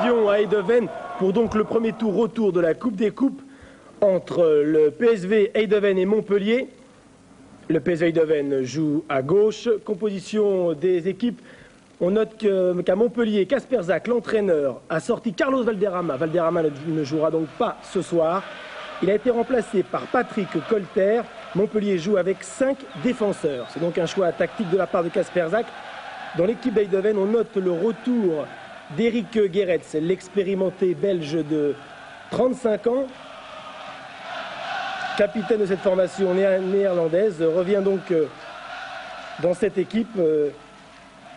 Lyon à Eindhoven pour donc le premier tour retour de la Coupe des Coupes entre le PSV Eindhoven et Montpellier. Le PSV Eindhoven joue à gauche. Composition des équipes. On note qu'à Montpellier, Kasper Zak, l'entraîneur, a sorti Carlos Valderrama. Valderrama ne jouera donc pas ce soir. Il a été remplacé par Patrick Colter. Montpellier joue avec 5 défenseurs. C'est donc un choix tactique de la part de Kasper Zak. Dans l'équipe d'Eindhoven, on note le retour d'Eric Gerets, l'expérimenté belge de 35 ans. Capitaine de cette formation néerlandaise, revient donc dans cette équipe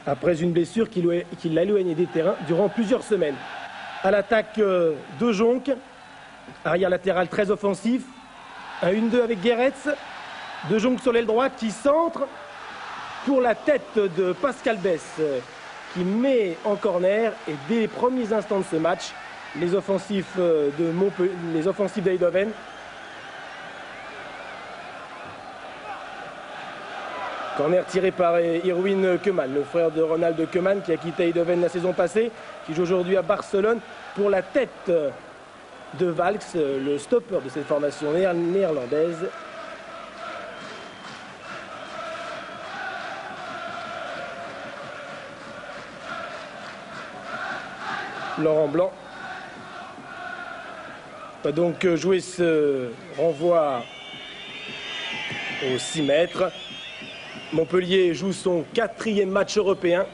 après une blessure qui l'a éloigné des terrains durant plusieurs semaines. À l'attaque, De Jonck, arrière latéral très offensif. Un 1-2 avec Gerets. De Jonck sur l'aile droite qui centre pour la tête de Pascal Bess qui met en corner. Et dès les premiers instants de ce match, les offensifs d'Eindhoven corner tiré par Irwin Koeman, le frère de Ronald Koeman qui a quitté Eindhoven la saison passée, qui joue aujourd'hui à Barcelone pour la tête de Valks, le stopper de cette formation néerlandaise. Laurent Blanc va donc jouer ce renvoi aux 6 mètres. Montpellier joue son 4e match européen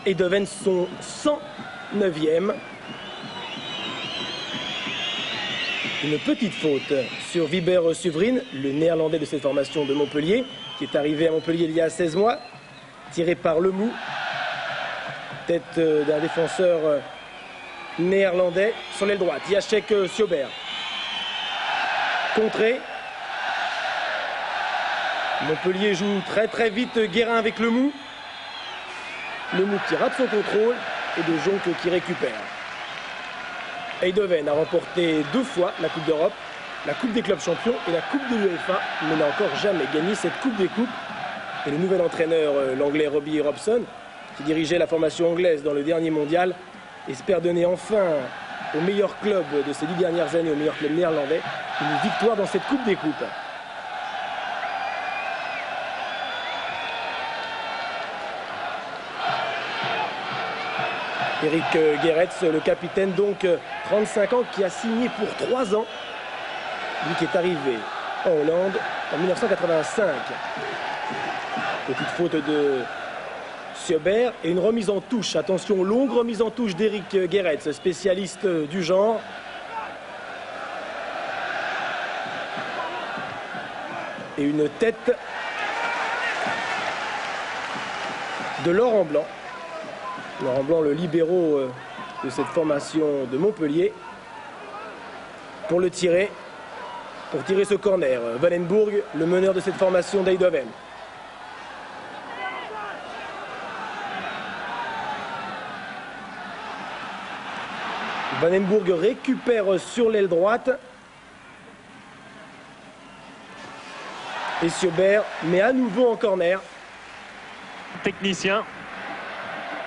et Eindhoven son 109e. Une petite faute sur Wiber Suvrin, le néerlandais de cette formation de Montpellier, qui est arrivé à Montpellier il y a 16 mois, tiré par Lemou. Tête d'un défenseur néerlandais sur l'aile droite. Jacek Sjoberg. Contré. Montpellier joue très vite. Guérin avec Lemou. Lemou qui rate son contrôle et De Jonck qui récupère. Eindhoven a remporté 2 fois la Coupe d'Europe, la Coupe des clubs champions et la Coupe de l'UEFA, mais n'a encore jamais gagné cette Coupe des coupes. Et le nouvel entraîneur, l'anglais Robbie Robson, qui dirigeait la formation anglaise dans le dernier mondial, espère donner enfin au meilleur club de ces 10 dernières années, au meilleur club néerlandais, une victoire dans cette Coupe des coupes. Eric Gerets, le capitaine, donc 35 ans, qui a signé pour 3 ans. Lui qui est arrivé en Hollande en 1985. Petite faute de Sjoberg et une remise en touche. Attention, longue remise en touche d'Eric Gerets, spécialiste du genre. Et une tête de Laurent Blanc. Laurent Blanc, le libéraux de cette formation de Montpellier, pour tirer ce corner. Wallenburg, le meneur de cette formation d'Eindhoven. Wallenburg récupère sur l'aile droite. Et Sjoberg met à nouveau en corner. Technicien.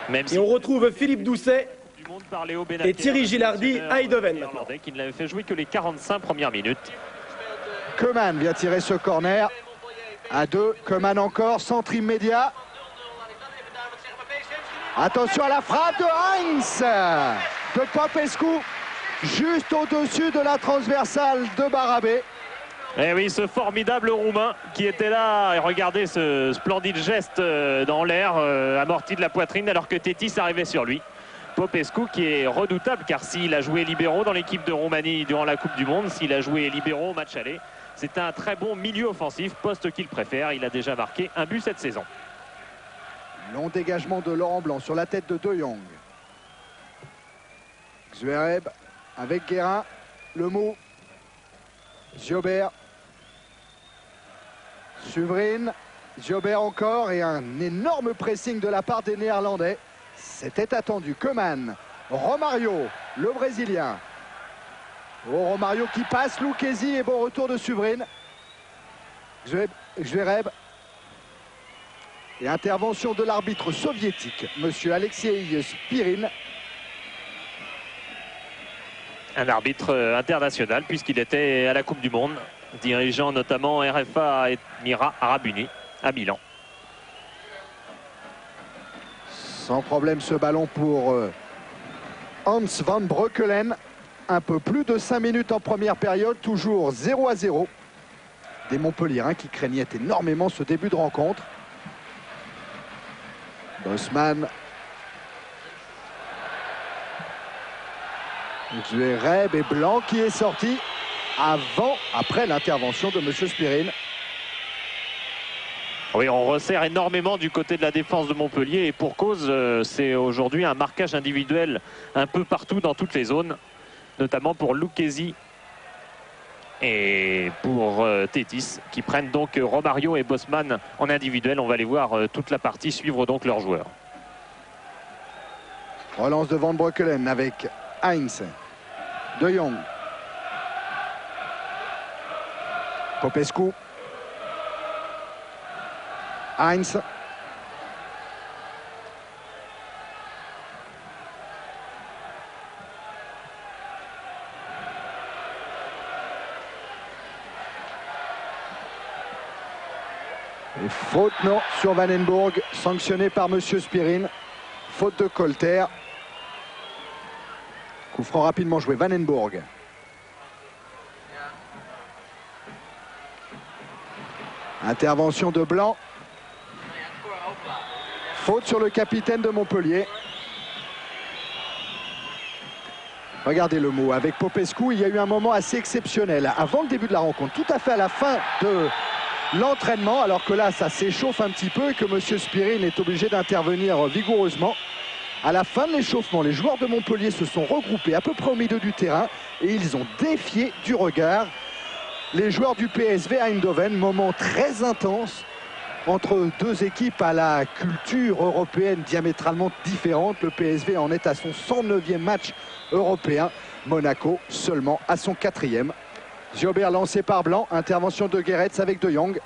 Même si et on retrouve Philippe Doucet et Thierry Gilardi à Eindhoven maintenant. Qui ne l'avait fait jouer que les 45 premières minutes. Koeman vient tirer ce corner. À 2, Koeman encore, centre immédiat. Attention à la frappe de Heinz de Popescu, juste au-dessus de la transversale de Barabé. Eh oui, ce formidable Roumain qui était là, et regardez ce splendide geste dans l'air, amorti de la poitrine alors que Tétis arrivait sur lui. Popescu qui est redoutable car s'il a joué libéraux dans l'équipe de Roumanie durant la Coupe du Monde, s'il a joué libéraux au match aller, c'est un très bon milieu offensif, poste qu'il préfère. Il a déjà marqué un but cette saison. Long dégagement de Laurent Blanc sur la tête de De Jong. Zverev avec Guérin, Lemou, Sjoberg. Suvrin, Sjoberg encore et un énorme pressing de la part des Néerlandais. C'était attendu. Koeman, Romario, le Brésilien. Oh, Romario qui passe, Lucchesi et bon retour de Suvrin. Zverev. Et intervention de l'arbitre soviétique, monsieur Alexei Spirin. Un arbitre international puisqu'il était à la Coupe du Monde, dirigeant notamment RFA et Mira Arab Uni à Milan. Sans problème ce ballon pour Hans van Breukelen. Un peu plus de 5 minutes en première période, toujours 0-0. Des Montpelliérains qui craignaient énormément ce début de rencontre. Bosman. Zverev et Blanc qui est sorti après l'intervention de M. Spirin. Oui, on resserre énormément du côté de la défense de Montpellier et pour cause, c'est aujourd'hui un marquage individuel un peu partout dans toutes les zones, notamment pour Lucchesi et pour Tétis, qui prennent donc Romario et Bosman en individuel. On va les voir toute la partie suivre donc leurs joueurs. Relance de Van Breukelen avec Heinz, De Jong, Popescu, Heinz, et faute non sur Vandenborg, sanctionné par M. Spirin. Faute de Colter. Coup franc rapidement joué, Vandenborg. Intervention de Blanc. Faute sur le capitaine de Montpellier. Regardez le mot, avec Popescu, il y a eu un moment assez exceptionnel avant le début de la rencontre, tout à fait à la fin de l'entraînement, alors que là ça s'échauffe un petit peu et que M. Spirin est obligé d'intervenir vigoureusement. À la fin de l'échauffement, les joueurs de Montpellier se sont regroupés à peu près au milieu du terrain et ils ont défié du regard les joueurs du PSV Eindhoven. Moment très intense entre deux équipes à la culture européenne diamétralement différente. Le PSV en est à son 109e match européen. Monaco seulement à son 4e. Ziobert lancé par Blanc. Intervention de Guéretz avec De Jong.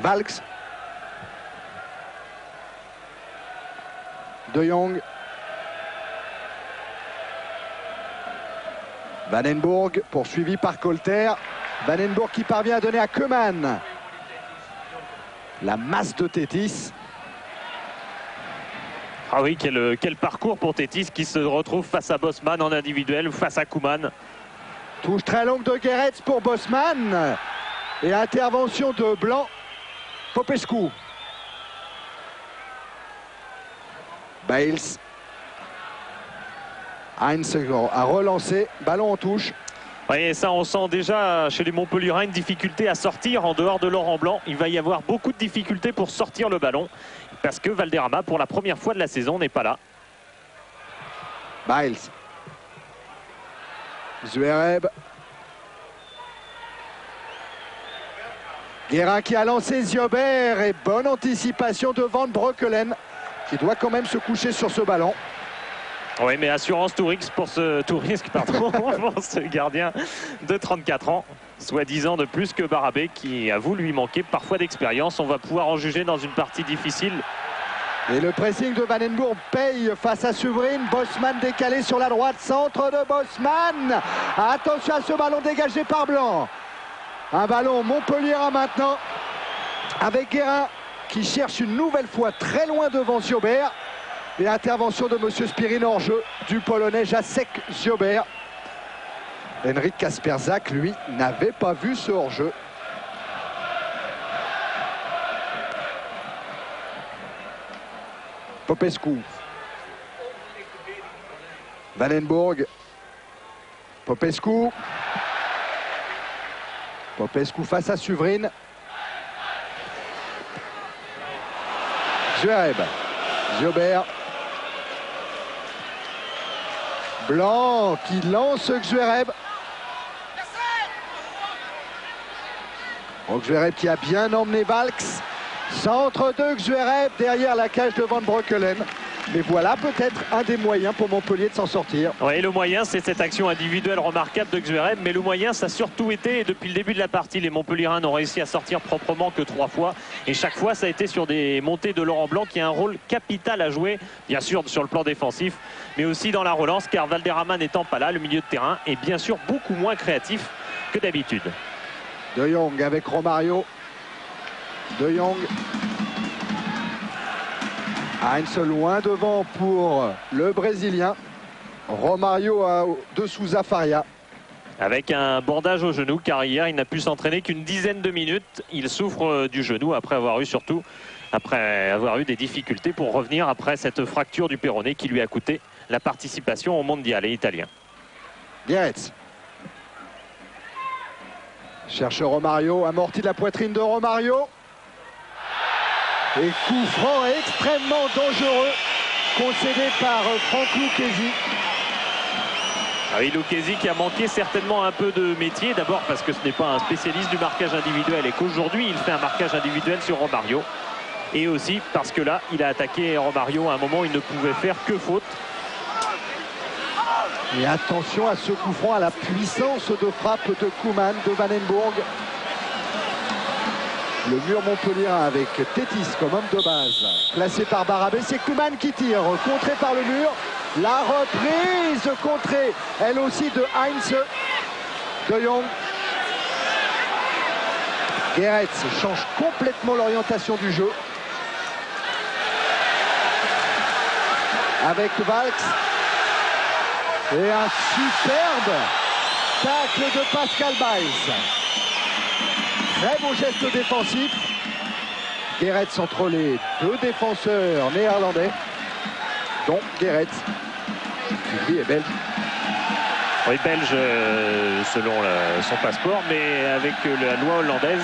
Valks. De Jong. Vandenborg poursuivi par Colter. Vandenborg qui parvient à donner à Koeman. La masse de Tétis. Ah oui, quel parcours pour Tétis qui se retrouve face à Bosman en individuel ou face à Koeman. Touche très longue de Guéretz pour Bosman. Et intervention de Blanc. Popescu. Bales. Heinz a relancé, ballon en touche. Oui, et ça on sent déjà chez les Montpelliérains une difficulté à sortir en dehors de Laurent Blanc. Il va y avoir beaucoup de difficultés pour sortir le ballon parce que Valderrama pour la première fois de la saison n'est pas là. Biles. Zverev. Guérin qui a lancé Ziobert et bonne anticipation de Van Breukelen qui doit quand même se coucher sur ce ballon. Oui, mais assurance tout risque pour ce pour ce gardien de 34 ans, soi-disant de plus que Barabé, qui avoue lui manquer parfois d'expérience. On va pouvoir en juger dans une partie difficile. Et le pressing de Vandenborg paye face à Suvrine. Bosman décalé sur la droite, centre de Bosman. Attention à ce ballon dégagé par Blanc. Un ballon Montpelliérain maintenant avec Guérin qui cherche une nouvelle fois très loin devant Ziobert. Et intervention de M. Spirin hors jeu du Polonais Jacek Ziobert. Henrik Kasperzak, lui, n'avait pas vu ce hors-jeu. Popescu. Vandenborg. Popescu. Popescu face à Suvrine. Zverev. Ziobert. Blanc qui lance Zverev. Zverev qui a bien emmené Valks. Centre de Zverev derrière la cage de Van Breukelen. Mais voilà peut-être un des moyens pour Montpellier de s'en sortir. Oui, le moyen, c'est cette action individuelle remarquable de Zverev. Mais le moyen, ça a surtout été, et depuis le début de la partie, les Montpelliérains n'ont réussi à sortir proprement que 3 fois. Et chaque fois, ça a été sur des montées de Laurent Blanc qui a un rôle capital à jouer, bien sûr sur le plan défensif, mais aussi dans la relance, car Valderrama n'étant pas là, le milieu de terrain est bien sûr beaucoup moins créatif que d'habitude. De Jong avec Romario. De Jong. Heinz loin devant pour le Brésilien. Romario de Sousa Faria. Avec un bandage au genou, car hier il n'a pu s'entraîner qu'une dizaine de minutes. Il souffre du genou après avoir eu des difficultés pour revenir après cette fracture du péroné qui lui a coûté la participation au mondial italien. Guéretz cherche Romario, amorti de la poitrine de Romario. Et coup franc extrêmement dangereux concédé par Franck Lucchesi. Ah oui, Lucchesi qui a manqué certainement un peu de métier. D'abord parce que ce n'est pas un spécialiste du marquage individuel et qu'aujourd'hui il fait un marquage individuel sur Romario. Et aussi parce que là, il a attaqué Romario à un moment où il ne pouvait faire que faute. Et attention à ce coup franc, à la puissance de frappe de Koeman, de Vandenborg. Le mur montpelliérain avec Tétis comme homme de base. Placé par Barabé, c'est Koeman qui tire, contré par le mur. La reprise contrée, elle aussi de Heinz. De Jong. Guéretz change complètement l'orientation du jeu. Avec Valks. Et un superbe tacle de Pascal Baez. Très beau geste défensif. Guéretz entre les deux défenseurs néerlandais, dont Guéretz, qui lui est belge. Oui, belge selon son passeport, mais avec la loi hollandaise,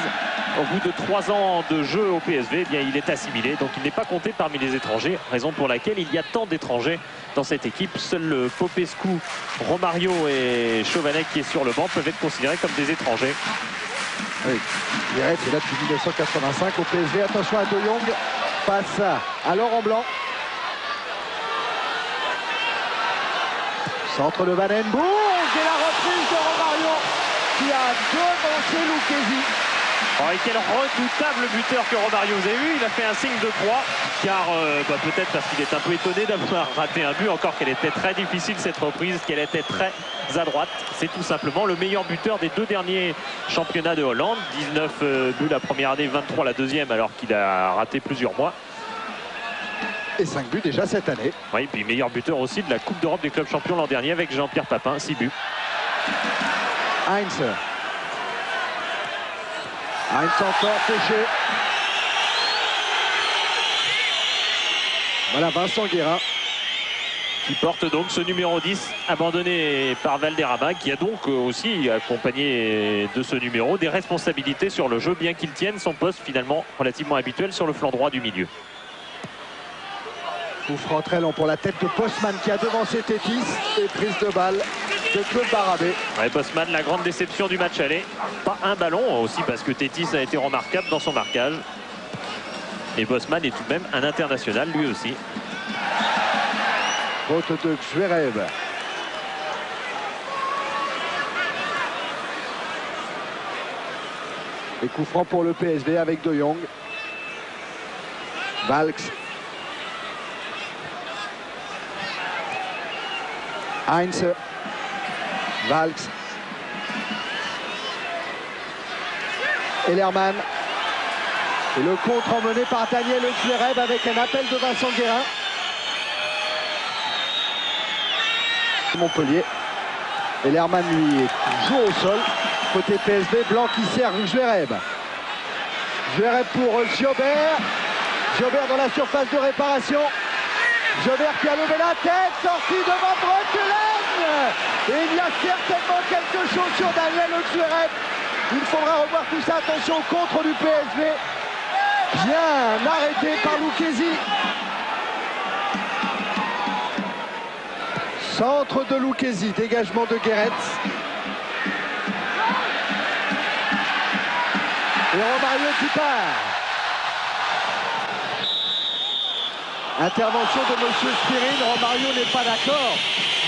au bout de 3 ans de jeu au PSV, eh bien, il est assimilé, donc il n'est pas compté parmi les étrangers, raison pour laquelle il y a tant d'étrangers dans cette équipe. Seul Popescu, Romario et Chovanec qui est sur le banc peuvent être considérés comme des étrangers. Oui, Guéretz est là depuis 1985 au PSV. Attention à De Jong face à Laurent Blanc. Centre de Vandenborg et la reprise de Romario qui a devancé Lucchesi. Oh, et quel redoutable buteur que Romario. Vous avez vu, il a fait un signe de croix, car peut-être parce qu'il est un peu étonné d'avoir raté un but, encore qu'elle était très difficile cette reprise, qu'elle était très à droite. C'est tout simplement le meilleur buteur des 2 derniers championnats de Hollande. 19 buts la première année, 23 la deuxième, alors qu'il a raté plusieurs mois. Et 5 buts déjà cette année. Oui, puis meilleur buteur aussi de la Coupe d'Europe des clubs champions l'an dernier avec Jean-Pierre Papin, 6 buts. Heinz. Heinz encore touché. Voilà Vincent Guérin. Qui porte donc ce numéro 10 abandonné par Valderrama, qui a donc aussi accompagné de ce numéro des responsabilités sur le jeu, bien qu'il tienne son poste finalement relativement habituel sur le flanc droit du milieu. Coup franc très long pour la tête de Bosman qui a devancé Tétis et prise de balle de Claude Barabé. Ouais, Bosman, la grande déception du match aller. Pas un ballon aussi parce que Tétis a été remarquable dans son marquage. Et Bosman est tout de même un international lui aussi. Faute de Zverev. Et coup franc pour le PSV avec De Jong. Valks. Heinz. Valks. Ellermann. Et le contre emmené par Daniel Zverev avec un appel de Vincent Guérin. Montpellier. Ellermann lui est toujours au sol. Côté PSV, Blanc qui sert Zverev. Zverev pour Ziobert. Ziobert dans la surface de réparation. Ziobert qui a levé la tête, sorti devant Breukelen. Et il y a certainement quelque chose sur Daniel Zverev. Il faudra revoir tout ça. Attention au contre du PSV. Bien arrêté par Lucchesi. Centre de Lucchesi, dégagement de Guéretz. Et Romario qui part. Intervention de Monsieur Spirin. Romario n'est pas d'accord.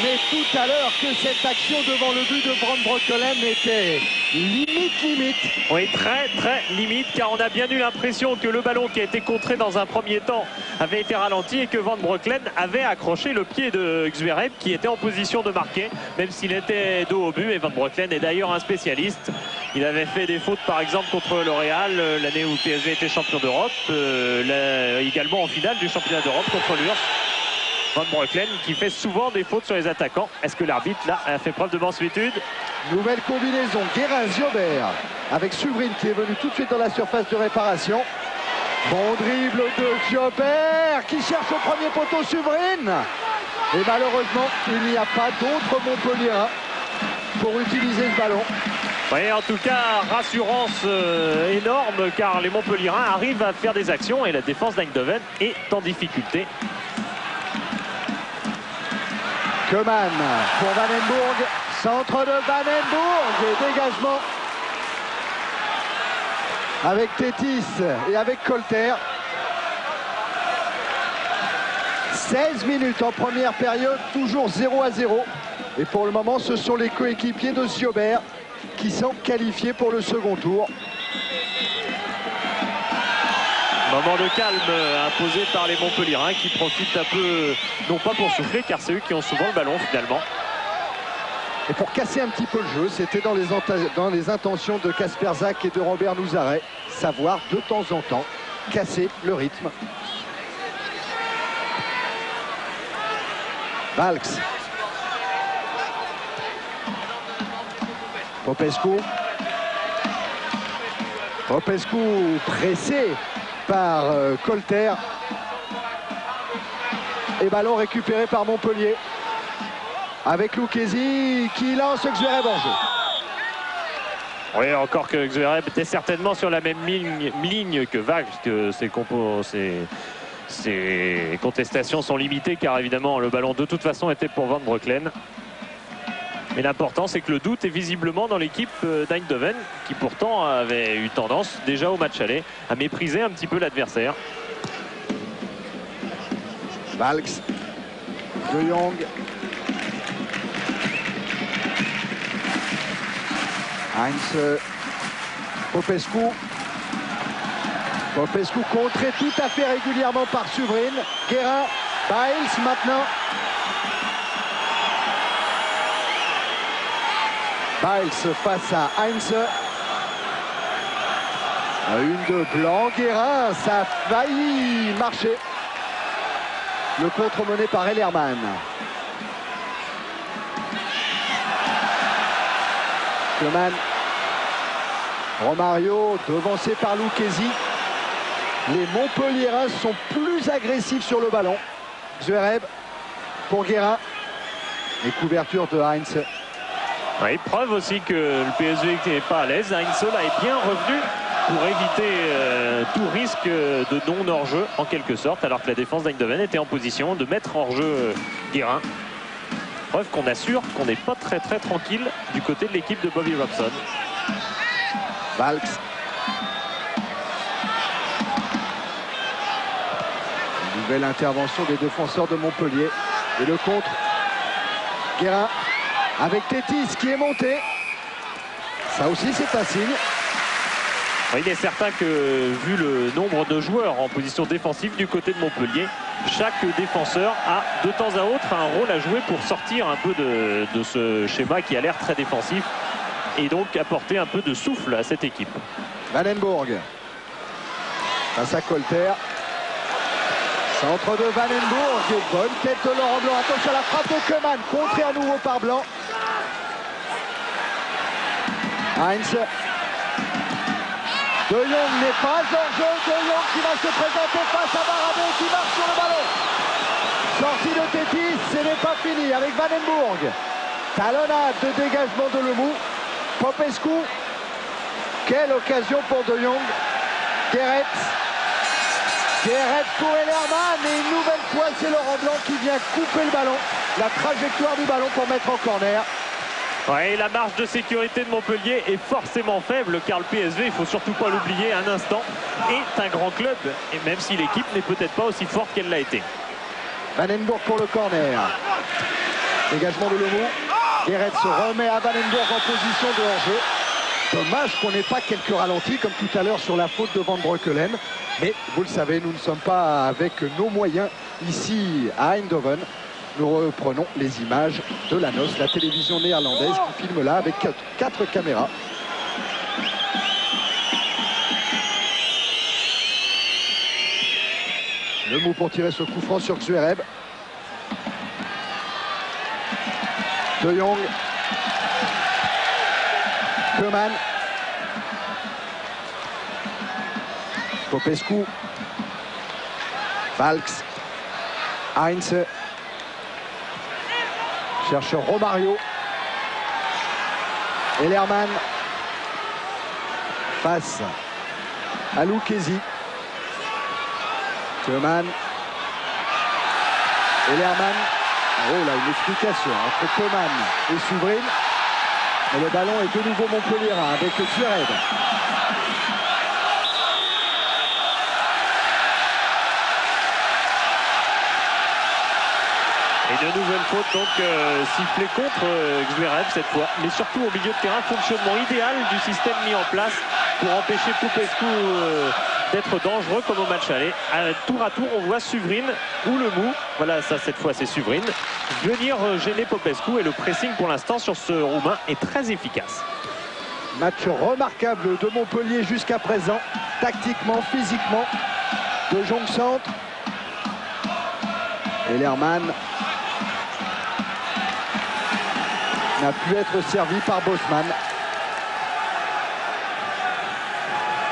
Mais tout à l'heure que cette action devant le but de Van Breukelen était limite. Oui, très limite, car on a bien eu l'impression que le ballon qui a été contré dans un premier temps avait été ralenti et que Van Breukelen avait accroché le pied de Zverev qui était en position de marquer, même s'il était dos au but. Et Van Breukelen est d'ailleurs un spécialiste. Il avait fait des fautes par exemple contre le Real l'année où PSG était champion d'Europe, également en finale du championnat d'Europe contre l'URSS. Van Breukelen qui fait souvent des fautes sur les attaquants. Est-ce que l'arbitre là a fait preuve de mansuétude? Nouvelle combinaison, Guérin-Ziobert avec Suvrine qui est venu tout de suite dans la surface de réparation. Bon dribble de Ziobert qui cherche au premier poteau Suvrine. Et malheureusement, il n'y a pas d'autre Montpelliérain pour utiliser ce ballon. Oui, en tout cas, rassurance énorme, car les Montpelliérains arrivent à faire des actions et la défense d'Eindhoven est en difficulté. Koeman pour Van den Burg, centre de Van den Burg et dégagement avec Tétis et avec Colter. 16 minutes en première période, toujours 0-0. Et pour le moment, ce sont les coéquipiers de Ziobert qui sont qualifiés pour le second tour. Moment de calme imposé par les Montpelliérains qui profitent un peu, non pas pour souffler, car c'est eux qui ont souvent le ballon finalement. Et pour casser un petit peu le jeu, c'était dans les intentions de Kasper Zak et de Robert Nouzaret, savoir de temps en temps casser le rythme. Valks. Popescu. Popescu pressé par Colter. Et ballon récupéré par Montpellier. Avec Lucchesi qui lance Zverev en jeu. Oui, encore que Zverev était certainement sur la même ligne que Valks, que ses contestations sont limitées, car évidemment le ballon de toute façon était pour Van Breukelen. Mais l'important, c'est que le doute est visiblement dans l'équipe d'Eindhoven, qui pourtant avait eu tendance, déjà au match aller, à mépriser un petit peu l'adversaire. Valks. De Jong. Heinz. Popescu. Popescu contré tout à fait régulièrement par Suvrine. Guérin. Biles maintenant. Biles face à Heinz. Une de Blanc, Guérin, ça a failli marcher. Le contre mené par Ellermann. Koeman. Romario devancé par Lucchesi. Les Montpelliérains sont plus agressifs sur le ballon. Zverev pour Guérin. Et couverture de Heinz. Oui, preuve aussi que le PSG n'est pas à l'aise. Heinz là est bien revenu pour éviter tout risque de non hors-jeu en quelque sorte, alors que la défense d'Eindhoven était en position de mettre hors-jeu Guérin. Preuve qu'on assure qu'on n'est pas très tranquille du côté de l'équipe de Bobby Robson. Valks. Nouvelle intervention des défenseurs de Montpellier. Et le contre. Guérin avec Tétis qui est monté. Ça aussi c'est un signe. Oui, il est certain que vu le nombre de joueurs en position défensive du côté de Montpellier, chaque défenseur a de temps à autre un rôle à jouer pour sortir un peu de ce schéma qui a l'air très défensif et donc apporter un peu de souffle à cette équipe. Van den Burg face à Colter. Centre de Van den Burg. Bonne tête de Laurent Blanc. Attention à la frappe de Koeman. Contré à nouveau par Blanc. Heinz. De Jong n'est pas en jeu. De Jong qui va se présenter face à Baradei qui marche sur le ballon. Sortie de Tétis, ce n'est pas fini avec Van den Burg. Talonnade de dégagement de Lemou. Popescu. Quelle occasion pour De Jong. Guéret. Guéret pour Ellermann. Et une nouvelle fois, c'est Laurent Blanc qui vient couper le ballon. La trajectoire du ballon pour mettre en corner. Ouais, la marge de sécurité de Montpellier est forcément faible car le PSV, il faut surtout pas l'oublier un instant, est un grand club et même si l'équipe n'est peut-être pas aussi forte qu'elle l'a été. Vandenburg pour le corner. Dégagement de Lemou. Guéret se remet à Vandenburg en position de hors-jeu. Dommage qu'on n'ait pas quelques ralentis comme tout à l'heure sur la faute de Van Breukelen. Mais vous le savez, nous ne sommes pas avec nos moyens ici à Eindhoven. Nous reprenons les images de la NOS, la télévision néerlandaise qui filme là avec 4 caméras. Lemou pour tirer ce coup franc sur Zverev. De Jong. Koeman. Popescu. Valks. Heinz. Cherche Romario. Ellerman. Face à Lucchesi. Koeman. Ellerman. Oh là, une explication entre Koeman et Suvrine. Et le ballon est de nouveau Montpellierin avec Zverev. Et de nouvelles fautes donc sifflées contre Zverev cette fois. Mais surtout au milieu de terrain, fonctionnement idéal du système mis en place pour empêcher Popescu d'être dangereux comme au match aller. Tour à tour, on voit Suvrine ou Lemou, voilà ça cette fois c'est Suvrine, venir gêner Popescu et le pressing pour l'instant sur ce Roumain est très efficace. Match remarquable de Montpellier jusqu'à présent, tactiquement, physiquement. De Jong centre. Ellerman n'a pu être servi par Bosman.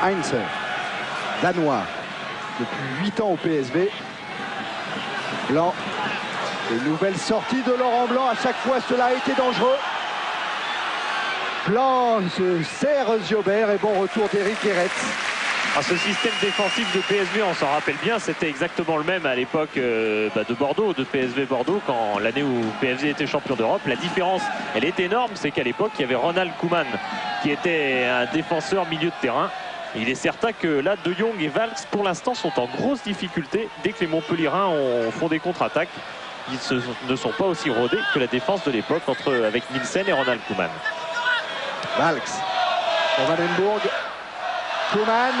Heinz, danois, depuis 8 ans au PSV. Blanc, une nouvelle sortie de Laurent Blanc, à chaque fois cela a été dangereux. Blanc se sert Ziobert et bon retour d'Éric Guéret. Ce système défensif de PSV, on s'en rappelle bien, c'était exactement le même à l'époque de Bordeaux, de PSV Bordeaux, quand l'année où PSV était champion d'Europe. La différence, elle est énorme, c'est qu'à l'époque, il y avait Ronald Koeman qui était un défenseur milieu de terrain. Il est certain que là, De Jong et Valks, pour l'instant, sont en grosse difficulté. Dès que les Montpellierins font des contre-attaques, ils ne sont pas aussi rodés que la défense de l'époque avec Nielsen et Ronald Koeman. Valks pour Vandenburg. Koeman.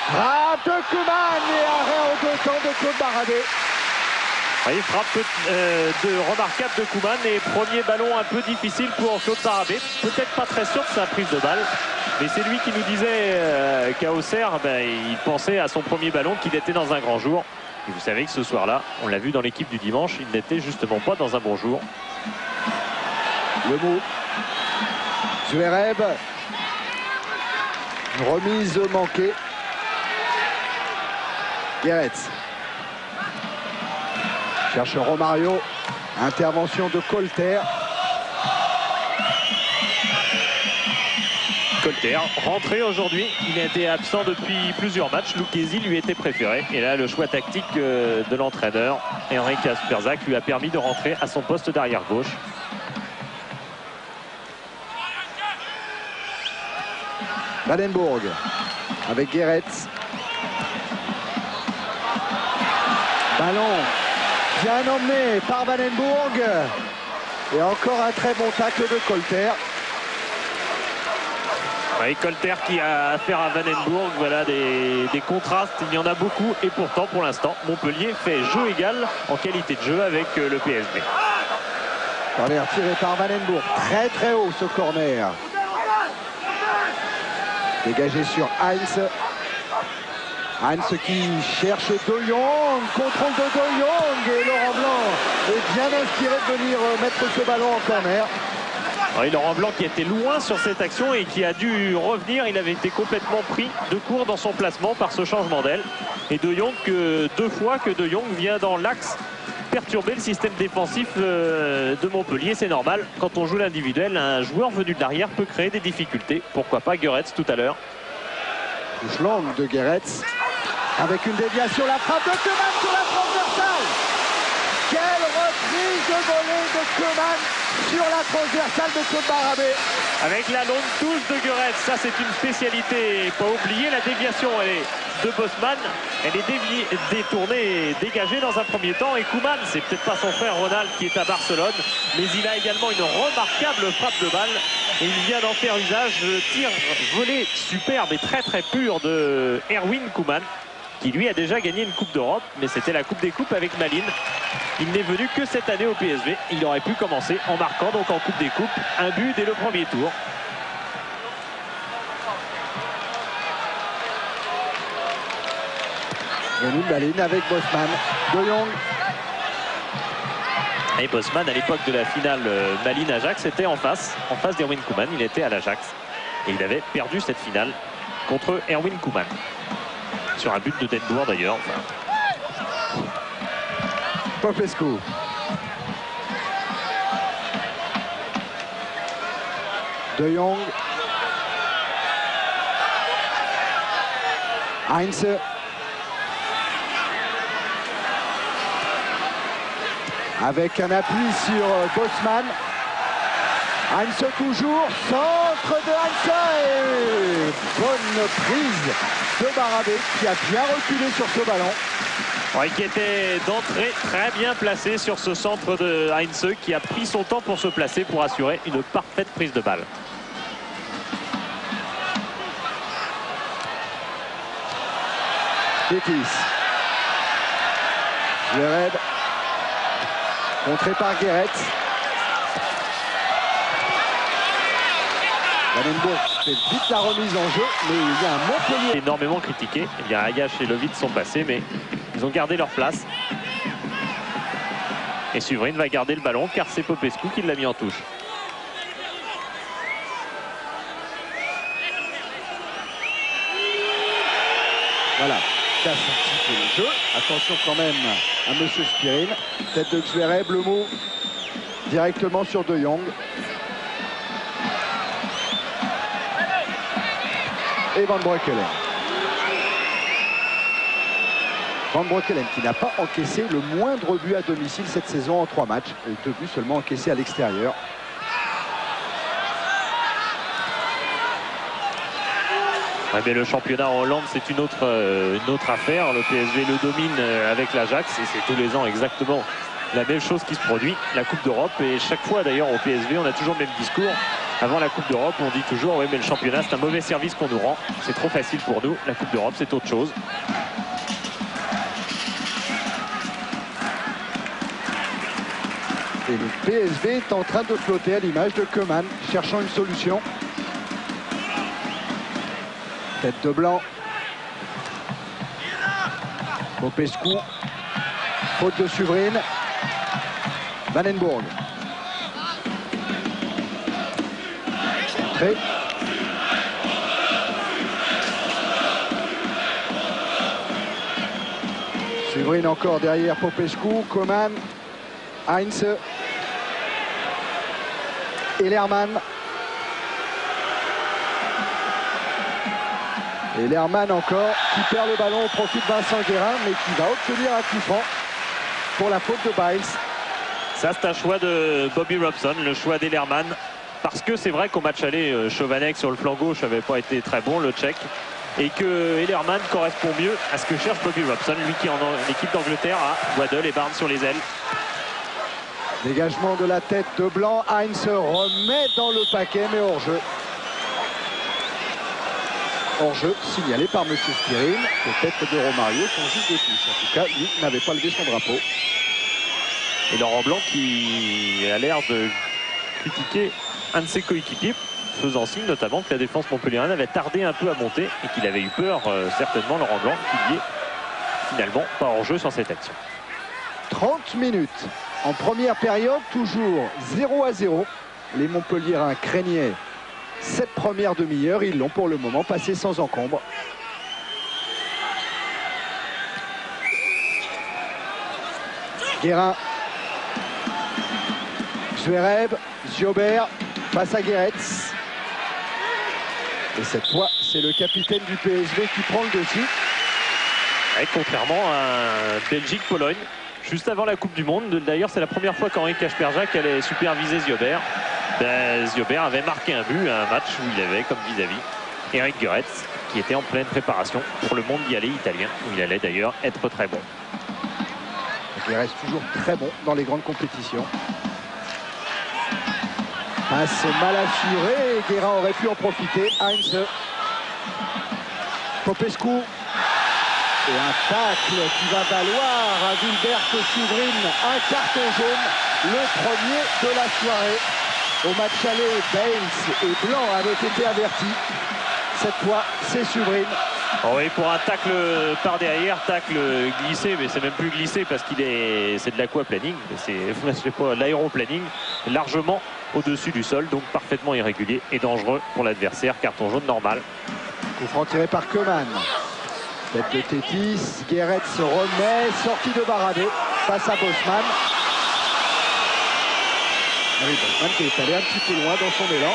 Frappe de Koeman et arrêt en 2 temps de Claude Baradé. Oui, frappe remarquable de Koeman et premier ballon un peu difficile pour Claude Baradé. Peut-être pas très sûr de sa prise de balle. Mais c'est lui qui nous disait qu'à Auxerre, il pensait à son premier ballon, qu'il était dans un grand jour. Et vous savez que ce soir-là, on l'a vu dans l'équipe du dimanche, il n'était justement pas dans un bon jour. Lemou. Zverev. Une remise manquée. Guéret. Cherche Romario. Intervention de Colter. Colter, rentré aujourd'hui, il a été absent depuis plusieurs matchs. Lucchesi lui était préféré. Et là, le choix tactique de l'entraîneur, Henrik Asperzak, lui a permis de rentrer à son poste d'arrière gauche. Vandenburg avec Guéret. Ballon bien emmené par Vandenburg. Et encore un très bon tacle de Colter. Oui, Colter qui a affaire à Vandenburg, voilà des contrastes, il y en a beaucoup et pourtant pour l'instant Montpellier fait jeu égal en qualité de jeu avec le PSV. Corner tiré par Vandenburg, très très haut ce corner. Dégagé sur Heinz. Heinz qui cherche De Jong, contrôle de De Jong et Laurent Blanc est bien inspiré de venir mettre ce ballon en corner. Oui, Laurent Blanc qui était loin sur cette action et qui a dû revenir, il avait été complètement pris de court dans son placement par ce changement d'aile. Et De Jong, deux fois que De Jong vient dans l'axe perturber le système défensif de Montpellier, c'est normal. Quand on joue l'individuel, un joueur venu de l'arrière peut créer des difficultés. Pourquoi pas Guéret tout à l'heure. Touche longue de Guéret avec une déviation, la frappe de Koeman sur la transversale. Quelle reprise de volée de Koeman sur la transversale de Claude Barabé. Avec la longue touche de Goretz, ça c'est une spécialité. Pas oublier la déviation de Bosman. Elle est détournée et dégagée dans un premier temps. Et Koeman, c'est peut-être pas son frère Ronald qui est à Barcelone, mais il a également une remarquable frappe de balle. Et il vient d'en faire usage. Le tir volé superbe et très très pur de Erwin Koeman, qui lui a déjà gagné une Coupe d'Europe, mais c'était la Coupe des Coupes avec Malines. Il n'est venu que cette année au PSV. Il aurait pu commencer en marquant donc en Coupe des Coupes un but dès le premier tour. Et Malines avec Bosman. De Jong. Et Bosman, à l'époque de la finale Malines-Ajax, était en face d'Erwin Koeman. Il était à l'Ajax et il avait perdu cette finale contre Erwin Koeman. Sur un but de Denbourg d'ailleurs. Popescu. De Jong. Heinze. Avec un appui sur Bosman. Heinze toujours. Centre de Heinze. Et bonne prise de Barabé qui a bien reculé sur ce ballon. Ouais, qui était d'entrée très bien placé sur ce centre de Heinze, qui a pris son temps pour se placer pour assurer une parfaite prise de balle. Tétis. Zverev. Contré par Guéret. Vandenbourg fait vite la remise en jeu, mais il y a un Montpellier. Énormément critiqué. Eh bien, Ayash et Levitt sont passés, mais ils ont gardé leur place. Et Suvrine va garder le ballon, car c'est Popescu qui l'a mis en touche. Voilà, casse un petit peu le jeu. Attention quand même à Monsieur Spirin. Tête de Zverev, le mot directement sur De Jong. Et Van Breukelen. Van Breukelen qui n'a pas encaissé le moindre but à domicile cette saison en 3 matchs. Et 2 buts seulement encaissés à l'extérieur. Ouais, mais le championnat en Hollande, c'est une autre affaire. Le PSV le domine avec l'Ajax et c'est tous les ans exactement la même chose qui se produit, la Coupe d'Europe. Et chaque fois d'ailleurs au PSV, on a toujours le même discours. Avant la Coupe d'Europe, on dit toujours oui, mais le championnat, c'est un mauvais service qu'on nous rend. C'est trop facile pour nous. La Coupe d'Europe, c'est autre chose. Et le PSV est en train de flotter à l'image de Koeman, cherchant une solution. Tête de blanc. Popescu. Faute de Suvrine. Vandenbourg. Entrée. Suvrine encore derrière Popescu. Koeman. Heinze. Ellermann. Et Lerman encore qui perd le ballon au profit de Vincent Guérin, mais qui va obtenir un coup franc pour la faute de Biles. Ça, c'est un choix de Bobby Robson, le choix d'Ellermann. Parce que c'est vrai qu'au match aller, Chovanec sur le flanc gauche n'avait pas été très bon, le Tchèque. Et que Ellermann correspond mieux à ce que cherche Bobby Robson, lui qui est en équipe d'Angleterre a Waddle et Barnes sur les ailes. Dégagement de la tête de Blanc. Heinze remet dans le paquet, mais hors-jeu. Hors-jeu signalé par Monsieur Spirin. Peut-être de Romario, son juste de touche. En tout cas, lui n'avait pas levé son drapeau. Et Laurent Blanc qui a l'air de critiquer un de ses coéquipiers, faisant signe notamment que la défense montpelliéraine avait tardé un peu à monter et qu'il avait eu peur, certainement, Laurent Blanc, qu'il y ait finalement pas hors-jeu sur cette action. 30 minutes en première période, toujours 0-0. Les Montpelliérains craignaient cette première demi-heure. Ils l'ont pour le moment passé sans encombre. Guérin. Zverev. Ziobert face à Guéret. Et cette fois, c'est le capitaine du PSV qui prend le dessus. Et contrairement à Belgique-Pologne, juste avant la Coupe du Monde. D'ailleurs, c'est la première fois qu'Henri Kasperjak allait superviser Ziobert. Ziobert avait marqué un but à un match où il avait comme vis-à-vis Eric Goretz, qui était en pleine préparation pour le mondial italien, où il allait d'ailleurs être très bon. Il reste toujours très bon dans les grandes compétitions. Passe mal assuré, Guérin aurait pu en profiter. Heinz. Popescu. Et un tacle qui va valoir à Wilbert Souvrin un carton jaune, le premier de la soirée. Au match aller, Bales et Blanc avaient été avertis. Cette fois, c'est Souvrin. Oh oui, pour un tacle par derrière, tacle glissé, mais c'est même plus glissé parce qu'il c'est de l'aquaplaning, c'est pas l'aéroplaning, largement au-dessus du sol, donc parfaitement irrégulier et dangereux pour l'adversaire. Carton jaune normal. Coup franc tiré par Koeman. Tête de Tétis, Guéret se remet, sortie de Barabé face à Bosman. Oui, Bosman qui est allé un petit peu loin dans son élan.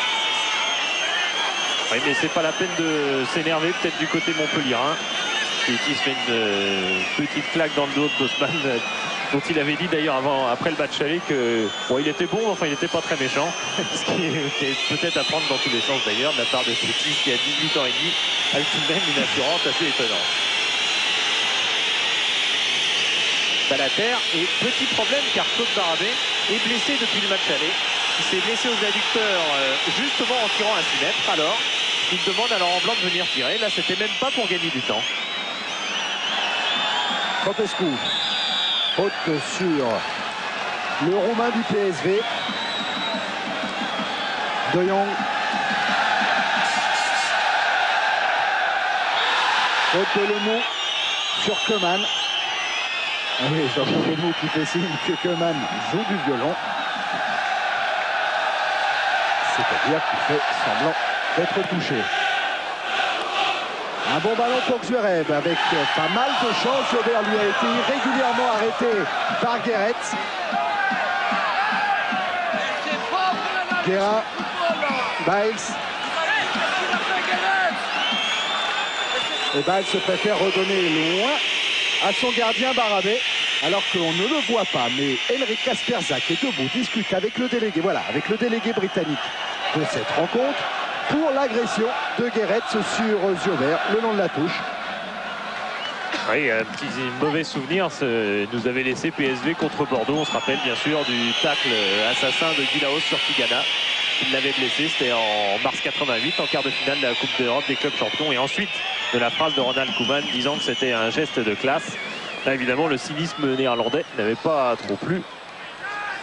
Oui, mais c'est pas la peine de s'énerver peut-être du côté montpelliérain. Tétis fait une petite claque dans le dos de Bosman, dont il avait dit d'ailleurs après le match aller que bon, il était bon, enfin il n'était pas très méchant. Ce qui est peut-être à prendre dans tous les sens d'ailleurs de la part de Tétis qui a 18 ans et demi a tout de même une assurance assez étonnante. Balater et petit problème car Claude Barabé est blessé depuis le match aller. Il s'est blessé aux adducteurs justement en tirant à 6 mètres. Alors il demande à Laurent Blanc de venir tirer. Là c'était même pas pour gagner du temps. Popescu. Faute sur le Roumain du PSV. De Jong. Faute de Lemou sur Koeman. Ah oui, Jean-Pierre Lemou qui fait signe que Koeman joue du violon. C'est-à-dire qu'il fait semblant d'être touché. Un bon ballon pour Zverev avec pas mal de chance. Ziobert lui a été irrégulièrement arrêté par Guéret. Guérin, Biles. Et Biles se préfère redonner loin à son gardien Barabé, alors qu'on ne le voit pas. Mais Henrik Kasperjak est debout, discute avec le délégué, voilà, avec le délégué britannique de cette rencontre pour l'agression de Guéret sur Ziobert le long de la touche. Oui, un petit mauvais souvenir nous avait laissé PSV contre Bordeaux. On se rappelle bien sûr du tacle assassin de Guilaos sur Tigana. Il l'avait blessé, c'était en mars 88, en quart de finale de la Coupe d'Europe des clubs champions. Et ensuite de la phrase de Ronald Koeman disant que c'était un geste de classe. Là, évidemment, le cynisme néerlandais n'avait pas trop plu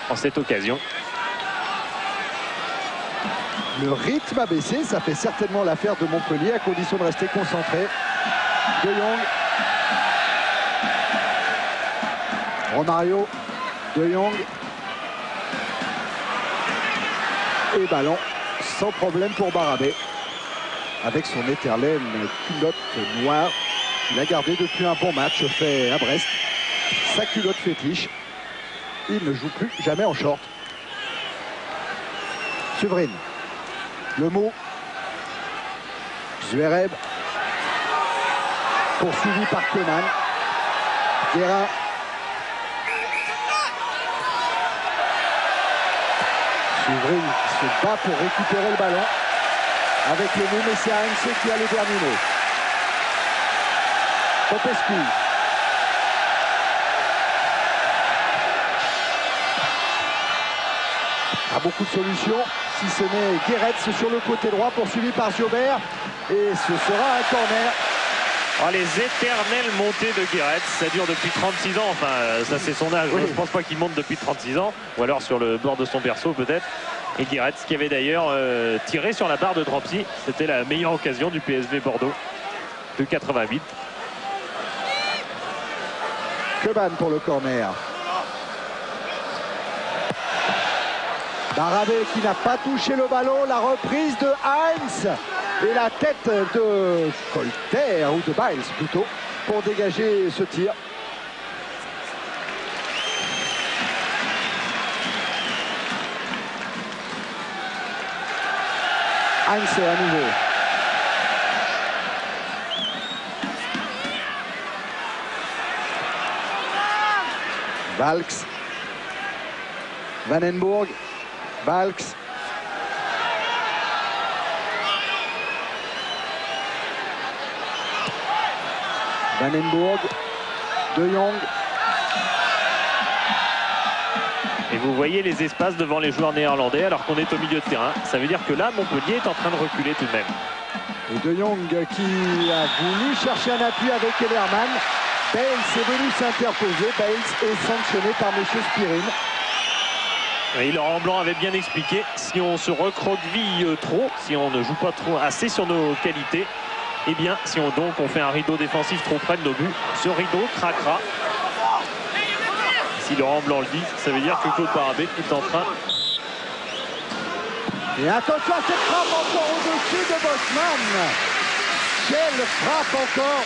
en cette occasion. Le rythme a baissé, ça fait certainement l'affaire de Montpellier à condition de rester concentré. De Jong. Romario. De Jong. Et ballon sans problème pour Barabé. Avec son éternelle culotte noire qu'il a gardé depuis un bon match fait à Brest. Sa culotte fétiche. Il ne joue plus jamais en short. Souvrin. Lemou. Zverev. Poursuivi par Koeman. Guérin. Souvrin qui se bat pour récupérer le ballon. Avec Lemou, mais c'est Heinz qui a le dernier mot. Popescu. A beaucoup de solutions, si ce n'est Guéret sur le côté droit, poursuivi par Ziobert. Et ce sera un corner. Oh, les éternelles montées de Guéret, ça dure depuis 36 ans, enfin ça c'est son âge, oui. Je ne pense pas qu'il monte depuis 36 ans, ou alors sur le bord de son berceau peut-être. Et Guéret qui avait d'ailleurs tiré sur la barre de Drancy, c'était la meilleure occasion du PSV Bordeaux de 88. Koeman pour le corner. Barabé qui n'a pas touché le ballon, la reprise de Heinz et la tête de Colter ou de Biles plutôt pour dégager ce tir. Heinz à nouveau. Valks. Vandenbourg. Valks. Vandenbourg. De Jong. Et vous voyez les espaces devant les joueurs néerlandais alors qu'on est au milieu de terrain. Ça veut dire que là, Montpellier est en train de reculer tout de même. Et De Jong qui a voulu chercher un appui avec Ellerman. Bales est venu s'interposer. Bales est sanctionné par M. Spirin. Et Laurent Blanc avait bien expliqué, si on se recroqueville trop, si on ne joue pas trop assez sur nos qualités, eh bien, si on fait un rideau défensif trop près de nos buts, ce rideau craquera. Si Laurent Blanc le dit, ça veut dire que Claude Parabé est en train. Et attention à cette frappe encore au-dessus de Bosman. Quelle frappe encore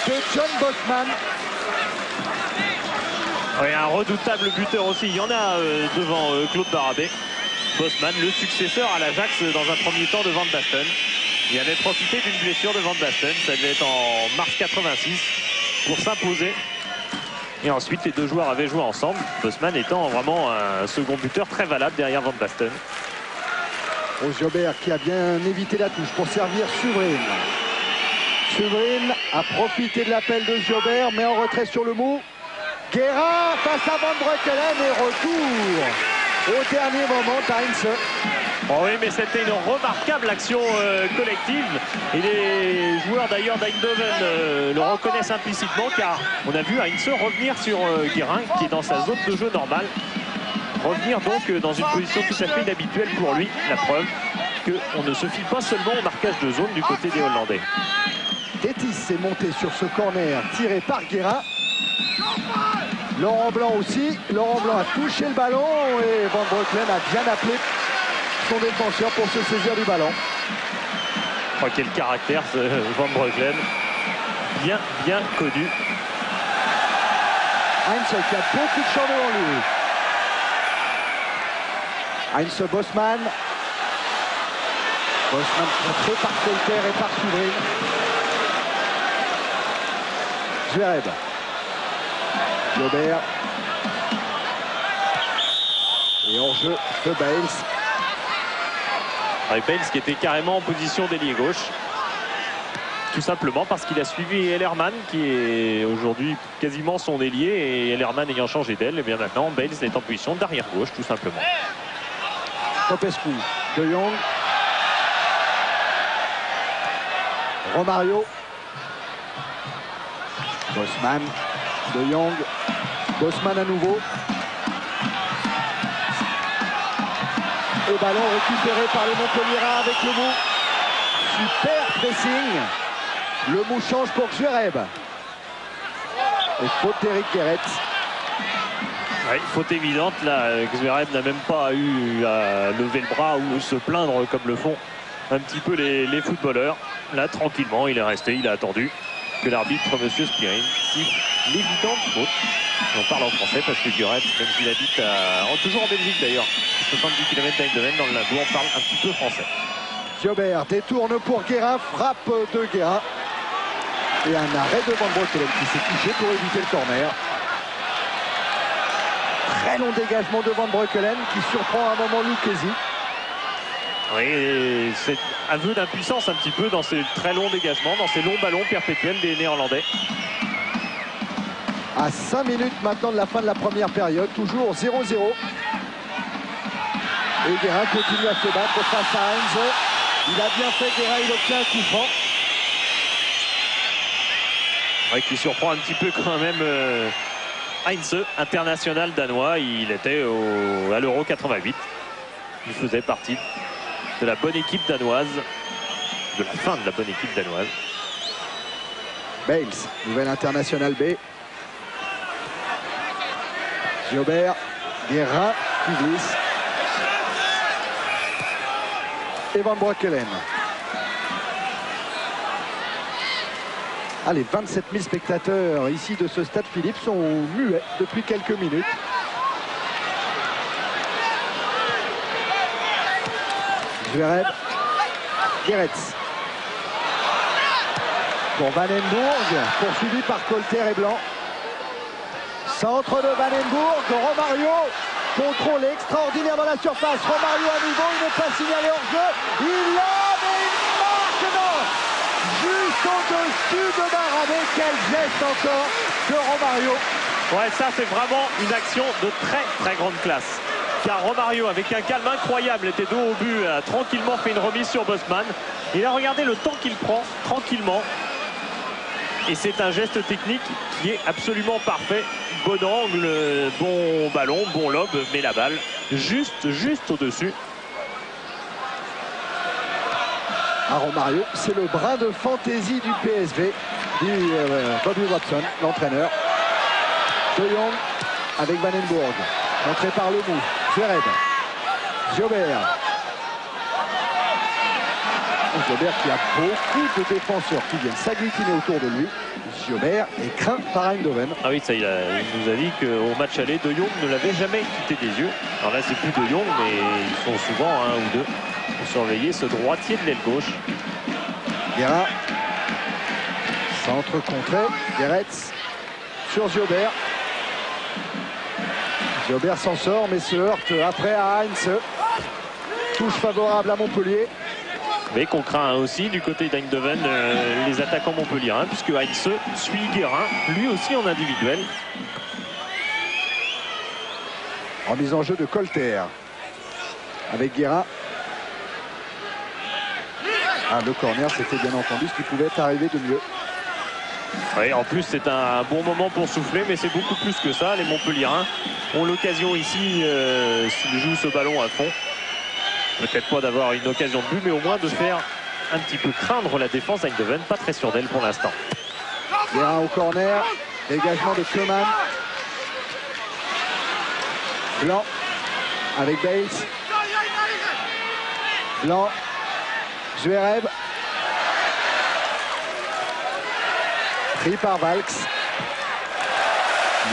de John Bosman. Oui, un redoutable buteur aussi. Il y en a devant Claude Parabé. Bosman, le successeur à l'Ajax dans un premier temps de Van Basten. Il avait profité d'une blessure de Van Basten. Ça devait être en mars 86 pour s'imposer. Et ensuite, les deux joueurs avaient joué ensemble. Bosman étant vraiment un second buteur très valable derrière Van Basten. Jobert qui a bien évité la touche pour servir Suvrine. Suvrine a profité de l'appel de Jobert, mais en retrait sur le mot. Guérin face à Van Breukelen et retour au dernier moment d'Heinze. Oh oui, mais c'était une remarquable action collective. Et les joueurs d'ailleurs d'Eindhoven le reconnaissent implicitement car on a vu Heinze revenir sur Guérin qui est dans sa zone de jeu normale. Revenir donc dans une position tout à fait inhabituelle pour lui. La preuve qu'on ne se fie pas seulement au marquage de zone du côté des Hollandais. Tétis s'est monté sur ce corner tiré par Guérin. Laurent Blanc aussi. Laurent Blanc a touché le ballon et Van Breukelen a bien appelé son défenseur pour se saisir du ballon. Oh, quel caractère ce Van Breukelen. Bien connu. Heinze qui a beaucoup de champs devant lui. Heinze Bosman. Bosman contré par Colter et par Suvrine. Zverev. Jobert. Et hors-jeu de Bales. Bales qui était carrément en position d'ailier gauche. Tout simplement parce qu'il a suivi Ellerman qui est aujourd'hui quasiment son ailier et Ellerman ayant changé d'aile, et bien maintenant Bales est en position d'arrière gauche tout simplement. Popescu, De Jong. Romario. Bosman. De Jong. Bosman à nouveau. Et ballon récupéré par les Montpelliérains avec le mou. Super pressing. Le mou change pour Zverev. Et faute d'Eric Gerets. Oui, faute évidente. Là, Zverev n'a même pas eu à lever le bras ou se plaindre comme le font un petit peu les footballeurs. Là, tranquillement, il est resté, il a attendu que l'arbitre, M. Spirin, siffle l'évidente faute. Et on parle en français parce que Gerets, même s'il habite toujours en Belgique d'ailleurs, 70 km d'Eindhoven dans le Limbourg, on parle un petit peu français. Jobert détourne pour Guérin, frappe de Guérin. Et un arrêt de Van Breukelen qui s'est touché pour éviter le corner. Très long dégagement de Van Breukelen qui surprend à un moment Lucchesi. Oui, c'est aveu d'impuissance un petit peu dans ces très longs dégagements, dans ces longs ballons perpétuels des Néerlandais. À 5 minutes maintenant de la fin de la première période, toujours 0-0. Et Guérin continue à se battre face à Heinze. Il a bien fait Guérin, il obtient un coup franc. Oui, qui surprend un petit peu quand même Heinze, international danois. Il était à l'Euro 88. Il faisait partie de la bonne équipe danoise, de la fin de la bonne équipe danoise. Bales, nouvelle internationale B. Jobert, Guérin qui glisse. Et Van Breukelen. Allez, 27 000 spectateurs ici de ce stade Philippe sont muets depuis quelques minutes. Zverev, Gerets. Pour Vandenbourg, poursuivi par Colter et Blanc. Centre de Vandenbourg, Romario, contrôle extraordinaire dans la surface. Romario à nouveau, il n'est pas signalé hors jeu. Il l'a, mais il marque, non. Juste au-dessus de Barabé, quel geste encore de Romario. Ouais, ça c'est vraiment une action de très grande classe. Car Romario, avec un calme incroyable, était dos au but, a tranquillement fait une remise sur Bosman. Il a regardé le temps qu'il prend, tranquillement. Et c'est un geste technique qui est absolument parfait. Bon angle, bon ballon, bon lob, mais la balle juste au-dessus. À Romario, c'est le brin de fantaisie du PSV, dit Bobby Watson, l'entraîneur. De Jong avec Vandenbourg, montré par le bout. Zverev, Ziobert. Ziobert qui a beaucoup de défenseurs qui viennent s'agglutiner autour de lui. Ziobert est craint par Eindhoven. Ah oui, ça il nous a dit qu'au match aller, De Jong ne l'avait jamais quitté des yeux. Alors là, c'est plus De Jong, mais ils sont souvent un ou deux pour surveiller ce droitier de l'aile gauche. Guérin, centre contré, Geretz sur Ziobert. Ziobert s'en sort, mais se heurte après à Heinz. Touche favorable à Montpellier. Mais qu'on craint aussi du côté d'Eindhoven, les attaquants montpelliérains, puisque Heinz suit Guérin, lui aussi en individuel. Remise en jeu de Colter avec Guérin. Ah, le corner, c'était bien entendu ce qui pouvait arriver de mieux. Oui, en plus c'est un bon moment pour souffler, mais c'est beaucoup plus que ça. Les Montpelliérains ont l'occasion ici, s'ils jouent ce ballon à fond, peut-être pas d'avoir une occasion de but, mais au moins de faire un petit peu craindre la défense d'Eindhoven. Pas très sûr d'elle pour l'instant. Guérin au corner, dégagement de Koeman. Blanc avec Bales. Blanc, Zverev. Pris par Valks.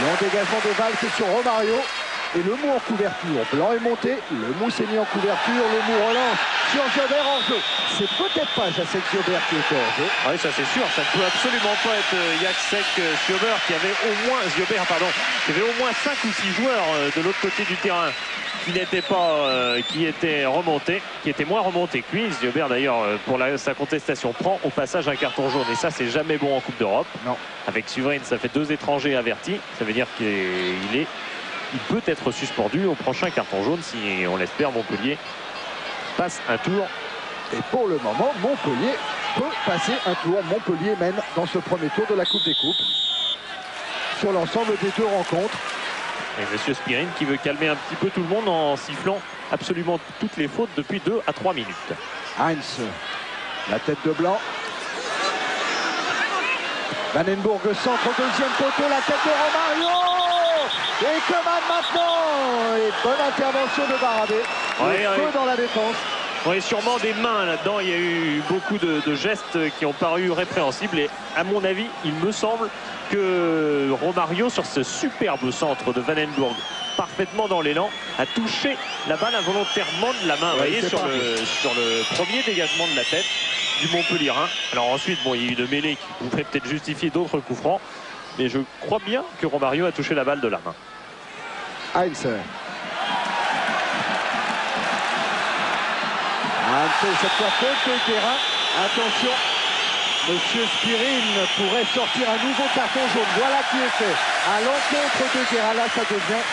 Long dégagement de Valks sur Romario. Et le mou en couverture. Blanc est monté. Le mou s'est mis en couverture. Le mou relance sur Ziobert en jeu. C'est peut-être pas Jacek Ziobert qui était en jeu. Oui, ça c'est sûr. Ça ne peut absolument pas être Jacek Ziobert qui avait au moins qui avait au moins 5 ou 6 joueurs de l'autre côté du terrain qui n'étaient pas, qui étaient remontés, qui étaient moins remontés que lui. Ziobert d'ailleurs pour sa contestation prend au passage un carton jaune et ça c'est jamais bon en Coupe d'Europe. Non. Avec Suvrine, ça fait 2 étrangers avertis. Ça veut dire qu'il peut être suspendu au prochain carton jaune si on l'espère Montpellier passe un tour. Et pour le moment, Montpellier peut passer un tour. Montpellier mène dans ce premier tour de la Coupe des Coupes sur l'ensemble des 2 rencontres. Et Monsieur Spirin qui veut calmer un petit peu tout le monde en sifflant absolument toutes les fautes depuis 2 à 3 minutes. Heinz, la tête de Blanc. Vandenbourg centre, deuxième poteau, la tête de Romario. Et Koeman maintenant. Et bonne intervention de Barabé. Feu dans la défense. Oui, sûrement des mains là-dedans. Il y a eu beaucoup de gestes qui ont paru répréhensibles. Et à mon avis, il me semble que Romario, sur ce superbe centre de Vandenbourg, parfaitement dans l'élan, a touché la balle involontairement de la main. Vous voyez, sur le premier dégagement de la tête du Montpelliérain. Alors ensuite, bon, il y a eu une mêlée qui pouvait peut-être justifier d'autres coups francs. Mais je crois bien que Romario a touché la balle de la main. Heinz. Cette fois faute de Guérin. Attention, Monsieur Spirin pourrait sortir un nouveau carton jaune. Voilà qui est fait. À l'encontre de Guérin, là ça devient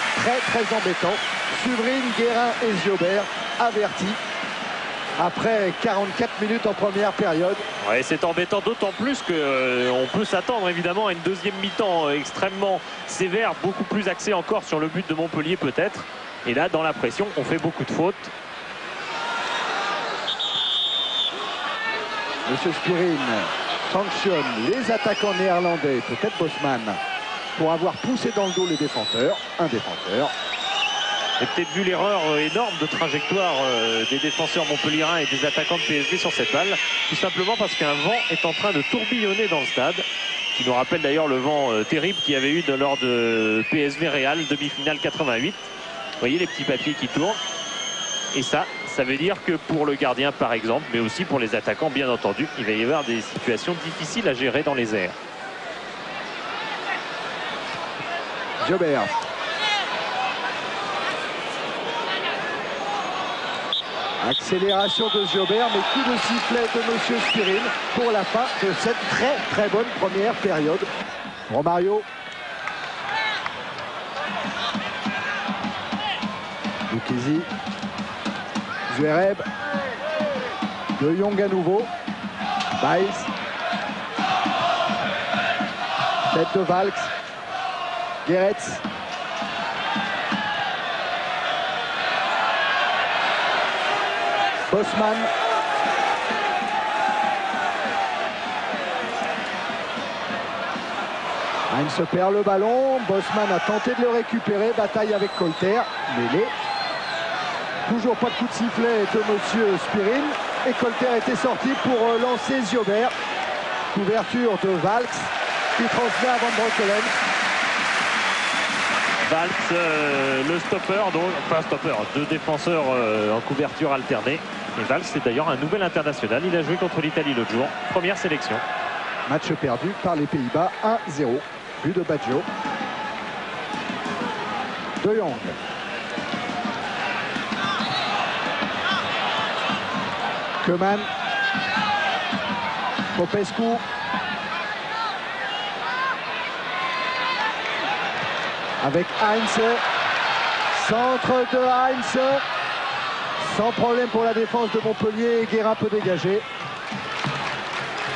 très embêtant. Suvrine, Guérin et Ziobert avertis après 44 minutes en première période. Ouais, c'est embêtant d'autant plus qu'on peut s'attendre évidemment à une deuxième mi-temps extrêmement sévère, beaucoup plus axée encore sur le but de Montpellier peut-être. Et là, dans la pression, on fait beaucoup de fautes. Monsieur Spirin sanctionne les attaquants néerlandais, peut-être Bosman, pour avoir poussé dans le dos les défenseurs. Un défenseur. Et peut-être vu l'erreur énorme de trajectoire des défenseurs montpelliérains et des attaquants de PSG sur cette balle. Tout simplement parce qu'un vent est en train de tourbillonner dans le stade. Qui nous rappelle d'ailleurs le vent terrible qu'il y avait eu lors de PSV Real, demi-finale 88. Vous voyez les petits papiers qui tournent. Et ça veut dire que pour le gardien par exemple, mais aussi pour les attaquants bien entendu, il va y avoir des situations difficiles à gérer dans les airs. Jobert. Accélération de Jobert, mais coup de sifflet de Monsieur Spirin pour la fin de cette très bonne première période. Romario. Lucchesi. Zverev. De Jong à nouveau. Biles. Tête de Valks. Geretz. Bosman. Heinz perd le ballon. Bosman a tenté de le récupérer. Bataille avec Colter. Mêlé. Toujours pas de coup de sifflet de Monsieur Spirin. Et Colter était sorti pour lancer Jobert. Couverture de Valks qui transmet à Van Breukelen. Valks, le stopper, donc, enfin stopper, deux défenseurs en couverture alternée. Et Valks, c'est d'ailleurs un nouvel international. Il a joué contre l'Italie l'autre jour. Première sélection. Match perdu par les Pays-Bas, 1-0. But de Baggio. De Jong. Koeman. Popescu. Avec Heinz. Centre de Heinz. Sans problème pour la défense de Montpellier. Guérin peut dégager.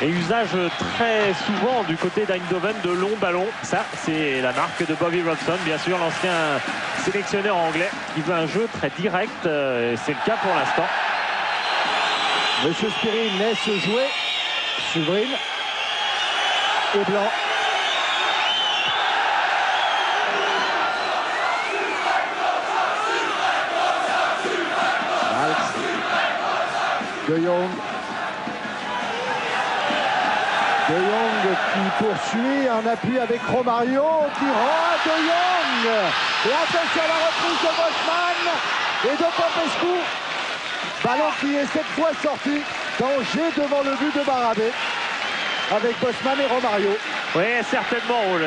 Et usage très souvent du côté d'Eindhoven de longs ballons. Ça, c'est la marque de Bobby Robson, bien sûr, l'ancien sélectionneur anglais qui veut un jeu très direct. C'est le cas pour l'instant. Monsieur Spirin laisse jouer. Suvrine. Et Blanc. Valks. De Jong. De Jong qui poursuit un appui avec Romario qui rend à De Jong. Et attention à la reprise de Bosman et de Popescu. Ballon qui est cette fois sorti. Danger devant le but de Barabé avec Bosman et Romario. Oui, certainement. On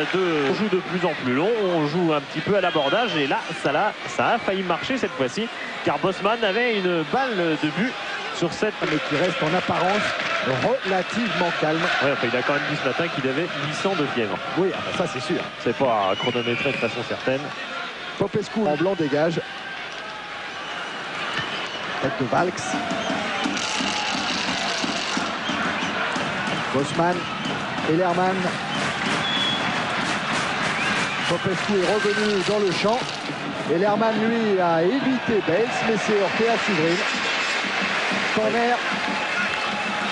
joue de plus en plus long. On joue un petit peu à l'abordage. Et là, ça a failli marcher cette fois-ci. Car Bosman avait une balle de but sur cette... Mais qui reste en apparence relativement calme. Ouais, enfin, il a quand même dit ce matin qu'il avait 800 de fièvre. Oui, ça c'est sûr. C'est pas chronométré de façon certaine. Popescu en blanc dégage. Tête de Valks. Bosman. Ellerman. Popescu est revenu dans le champ. Ellerman, lui, a évité Bales, mais c'est heurté à Suvrine. Corner.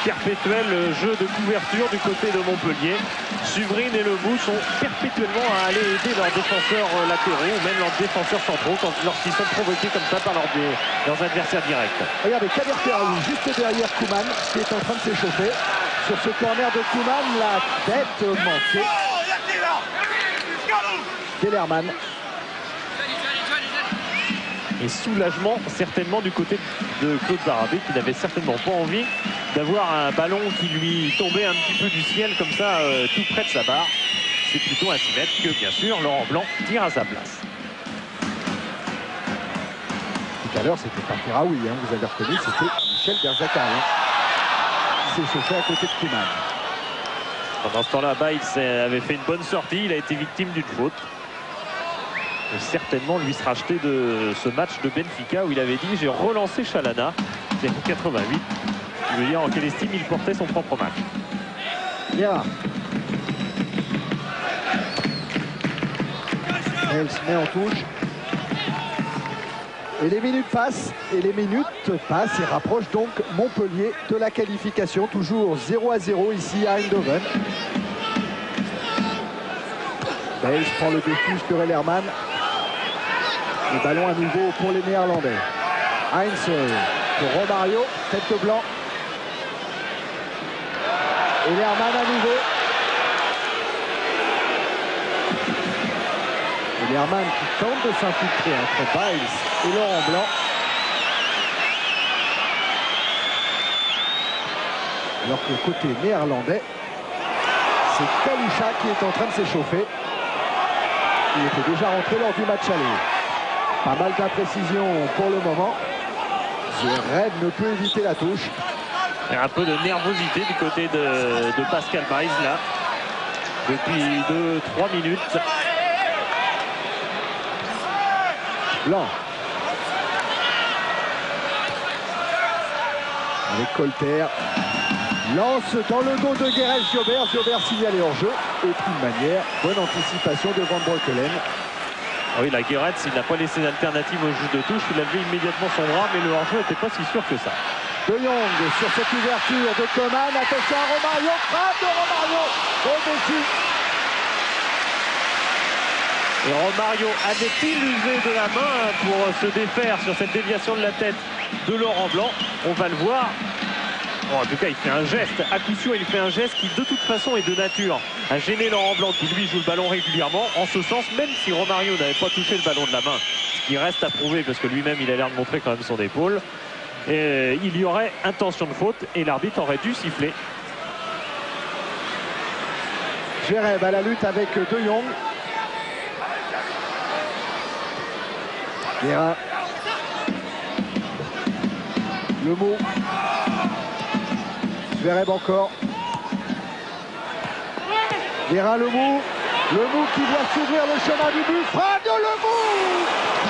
Perpétuel jeu de couverture du côté de Montpellier. Suvrine et Lemou sont perpétuellement à aller aider leurs défenseurs latéraux ou même leurs défenseurs centraux lorsqu'ils sont provoqués comme ça par leurs adversaires directs. Regardez, Kader Terraoui juste derrière Koeman qui est en train de s'échauffer. Sur ce corner de Koeman, la tête manquée d'Ellerman. Et soulagement certainement du côté de Claude Barabé qui n'avait certainement pas envie d'avoir un ballon qui lui tombait un petit peu du ciel comme ça tout près de sa barre. C'est plutôt ainsi net que bien sûr Laurent Blanc tire à sa place. Tout à l'heure c'était pas Terraoui, hein, vous avez reconnu, c'était Michel Berzakarian qui s'est chauffé à côté de Koeman. Pendant ce temps-là, Biles avait fait une bonne sortie, il a été victime d'une faute. Et certainement lui se racheter de ce match de Benfica où il avait dit j'ai relancé Chalana, c'est en 88. Je veux dire en quelle estime il portait son propre match. Bien. Elle se met en touche. Et les minutes passent. Et rapprochent donc Montpellier de la qualification. Toujours 0-0 ici à Eindhoven. Bale prend le défi sur Ellerman. Le ballon à nouveau pour les Néerlandais. Heinz pour Romario, tête de blanc. Ellerman à nouveau. Ellerman qui tente de s'infiltrer entre Biles et Laurent Blanc. Alors que côté néerlandais, c'est Kalusha qui est en train de s'échauffer. Il était déjà rentré lors du match aller. Pas mal d'imprécisions pour le moment. Zverev ne peut éviter la touche. Il y a un peu de nervosité du côté de Pascal Maïs là. Depuis 2-3 minutes. Blanc. Avec Colter. Lance dans le dos de Guéret Jobert. Jobert signalé hors jeu. Aucune manière. Bonne anticipation de Van Breukelen. Oui, la Guéret, il n'a pas laissé d'alternative au juge de touche. Il a levé immédiatement son bras, mais le hors-jeu n'était pas si sûr que ça. De Jong sur cette ouverture de Coman. Attention à Romario. Frappe de Romario au-dessus. Et Romario avait-il usé de la main pour se défaire sur cette déviation de la tête de Laurent Blanc? On va le voir. Bon, en tout cas, il fait un geste. À coup sûr, il fait un geste qui, de toute façon, est de nature à gêner Laurent Blanc, qui lui joue le ballon régulièrement. En ce sens, même si Romario n'avait pas touché le ballon de la main, ce qui reste à prouver, parce que lui-même, il a l'air de montrer quand même son épaule, il y aurait intention de faute et l'arbitre aurait dû siffler. Zverev à la lutte avec De Jong. Guérin. Le mot. Zverev encore. Guérin le mou qui doit s'ouvrir le chemin du but. Frappe de Lemou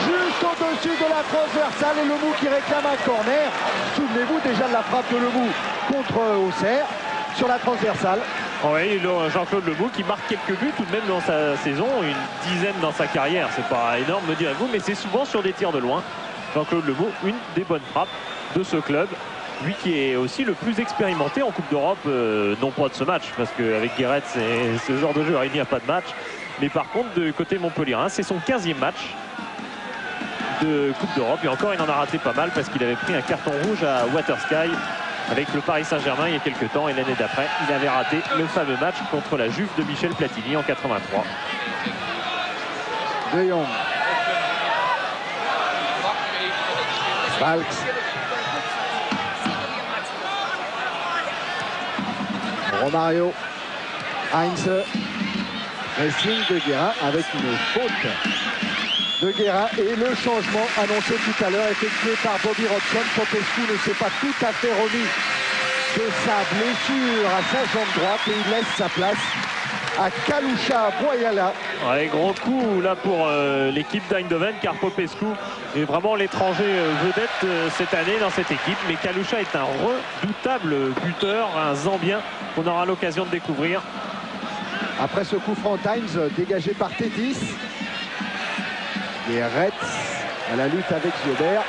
juste au-dessus de la transversale et Lemou qui réclame un corner. Souvenez-vous déjà de la frappe de Lemou contre Auxerre sur la transversale. Oui, Jean-Claude Lemou qui marque quelques buts tout de même dans sa saison, une dizaine dans sa carrière. C'est pas énorme, me direz-vous, mais c'est souvent sur des tirs de loin. Jean-Claude Lemou, une des bonnes frappes de ce club. Lui qui est aussi le plus expérimenté en Coupe d'Europe, non pas de ce match, parce qu'avec Guéret, ce genre de jeu, il n'y a pas de match. Mais par contre, de côté Montpellier, c'est son 15e match de Coupe d'Europe. Et encore, il en a raté pas mal parce qu'il avait pris un carton rouge à Watersky avec le Paris Saint-Germain il y a quelques temps. Et l'année d'après, il avait raté le fameux match contre la Juve de Michel Platini en 83. De Jong. Valks. Romario. Heinz. Pressing de Guérin avec une faute de Guérin et le changement annoncé tout à l'heure effectué par Bobby Robson. Popescu ne s'est pas tout à fait remis de sa blessure à sa jambe droite et il laisse sa place à Kalusha Boyala. Ouais, gros coup là pour l'équipe d'Eindhoven car Popescu est vraiment l'étranger vedette cette année dans cette équipe. Mais Kalusha est un redoutable buteur, un Zambien qu'on aura l'occasion de découvrir. Après ce coup franc Heinz dégagé par Tétis. Guéret à la lutte avec Jobert.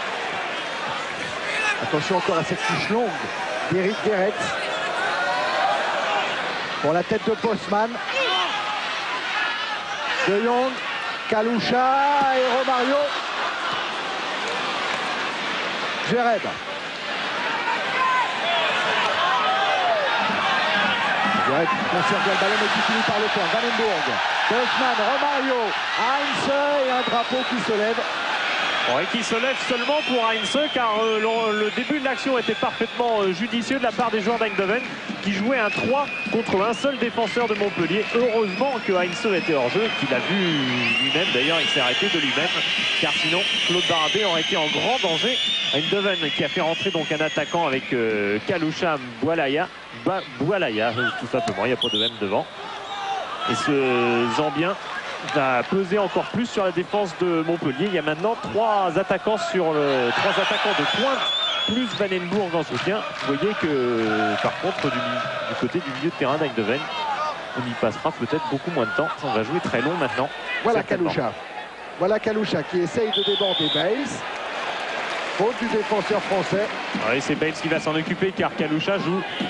Attention encore à cette touche longue d'Éric Guéret. Pour la tête de Bosman. De Jong, Kalusha et Romario. Zverev. Guéret qui conserve le ballon mais qui finit par le point. Vandenburg, Bosman, Romario, Heinz et un drapeau qui se lève. Et qui se lève seulement pour Heinz car le début de l'action était parfaitement judicieux de la part des joueurs d'Eindhoven qui jouaient un 3 contre un seul défenseur de Montpellier. Heureusement que Heinz était hors jeu, qu'il a vu lui-même d'ailleurs, il s'est arrêté de lui-même car sinon Claude Barabé aurait été en grand danger. Eindhoven qui a fait rentrer donc un attaquant avec Kalusha Boalaya, tout simplement, il n'y a pas de M devant. Et ce Zambien va peser encore plus sur la défense de Montpellier. Il y a maintenant trois attaquants de pointe plus Vandenburg en soutien. Vous voyez que par contre du côté du milieu de terrain d'Eindhoven, on y passera peut-être beaucoup moins de temps. On va jouer très long maintenant. Voilà Kalusha. Voilà Kalusha qui essaye de déborder Bales. Faute du défenseur français. Oui, c'est Bales qui va s'en occuper car Kalusha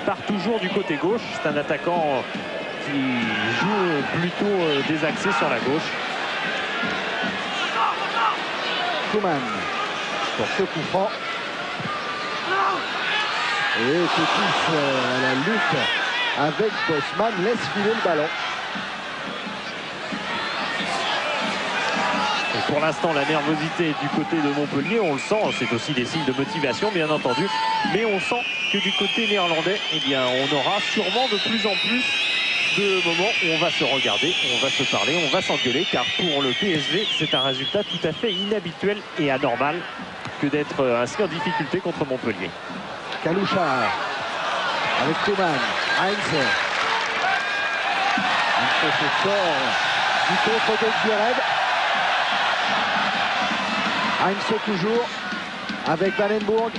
part toujours du côté gauche. C'est un attaquant qui joue plutôt désaxé sur la gauche. Koeman pour ce coup franc. Et Tétis à la lutte avec Bosman laisse filer le ballon. Et pour l'instant, la nervosité du côté de Montpellier, on le sent, c'est aussi des signes de motivation, bien entendu. Mais on sent que du côté néerlandais, eh bien, on aura sûrement de plus en plus deux moments où on va se regarder, on va se parler, on va s'engueuler, car pour le PSV, c'est un résultat tout à fait inhabituel et anormal que d'être ainsi en difficulté contre Montpellier. Kaloucha avec Koeman, Heinz. Heinz se sort du contre de Zverev. Heinz toujours avec Vandenburg.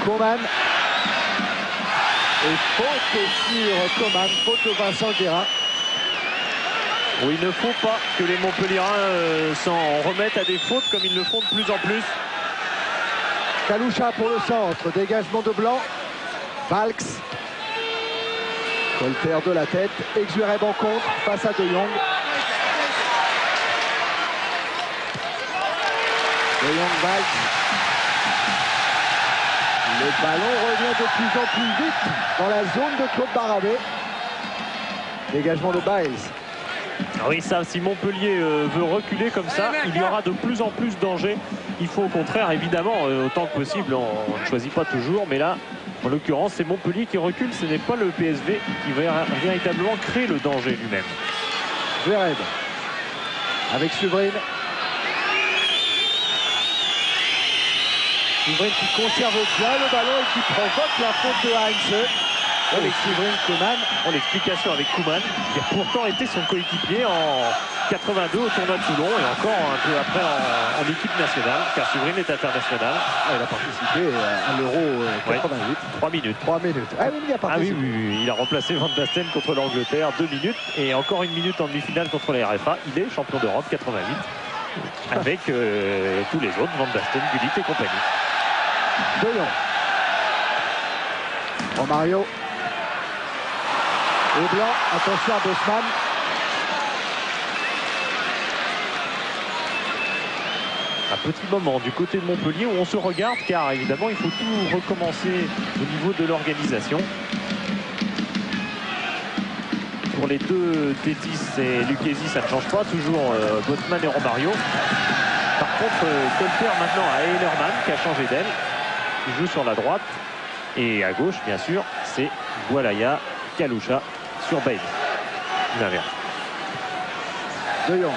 Koeman. Et faute sur Koeman, faute de Vincent Guérin. Oui, il ne faut pas que les Montpelliérains s'en remettent à des fautes comme ils le font de plus en plus. Kaloucha pour le centre, dégagement de Blanc. Valks. Colter de la tête, Zverev en contre face à De Jong. De Jong, Valks. Le ballon revient de plus en plus vite dans la zone de Claude Barabé. Dégagement de Biles. Oui, ça, si Montpellier veut reculer comme ça, il y aura de plus en plus de danger. Il faut au contraire, évidemment, autant que possible, on ne choisit pas toujours, mais là, en l'occurrence, c'est Montpellier qui recule, ce n'est pas le PSV qui va véritablement créer le danger lui-même. Zverev avec Suvrine. Suvrine qui conserve bien le ballon et qui provoque la faute de Heinz. Avec Suvrine, Koeman. L'explication avec Koeman, qui a pourtant été son coéquipier en 82 au tournoi de Toulon et encore un peu après en équipe nationale, car Suvrine est international. Il a participé à l'Euro 88. Ouais, 3 minutes. 3 minutes. Ah oui, il a participé. Oui, il a remplacé Van Basten contre l'Angleterre, 2 minutes, et encore 1 minute en demi-finale contre la RFA. Il est champion d'Europe 88, avec tous les autres, Van Basten, Gullit et compagnie. De Jong. Romario. Et Blanc, attention à Bosman. Un petit moment du côté de Montpellier où on se regarde, car évidemment il faut tout recommencer au niveau de l'organisation. Pour les deux, Tétis et Lucchesi, ça ne change pas, toujours Bosman et Romario. Par contre, Colter maintenant à Eilerman qui a changé d'aile, qui joue sur la droite. Et à gauche, bien sûr, c'est Boalaya, Kaloucha sur Bailey. L'inverse. De Jong.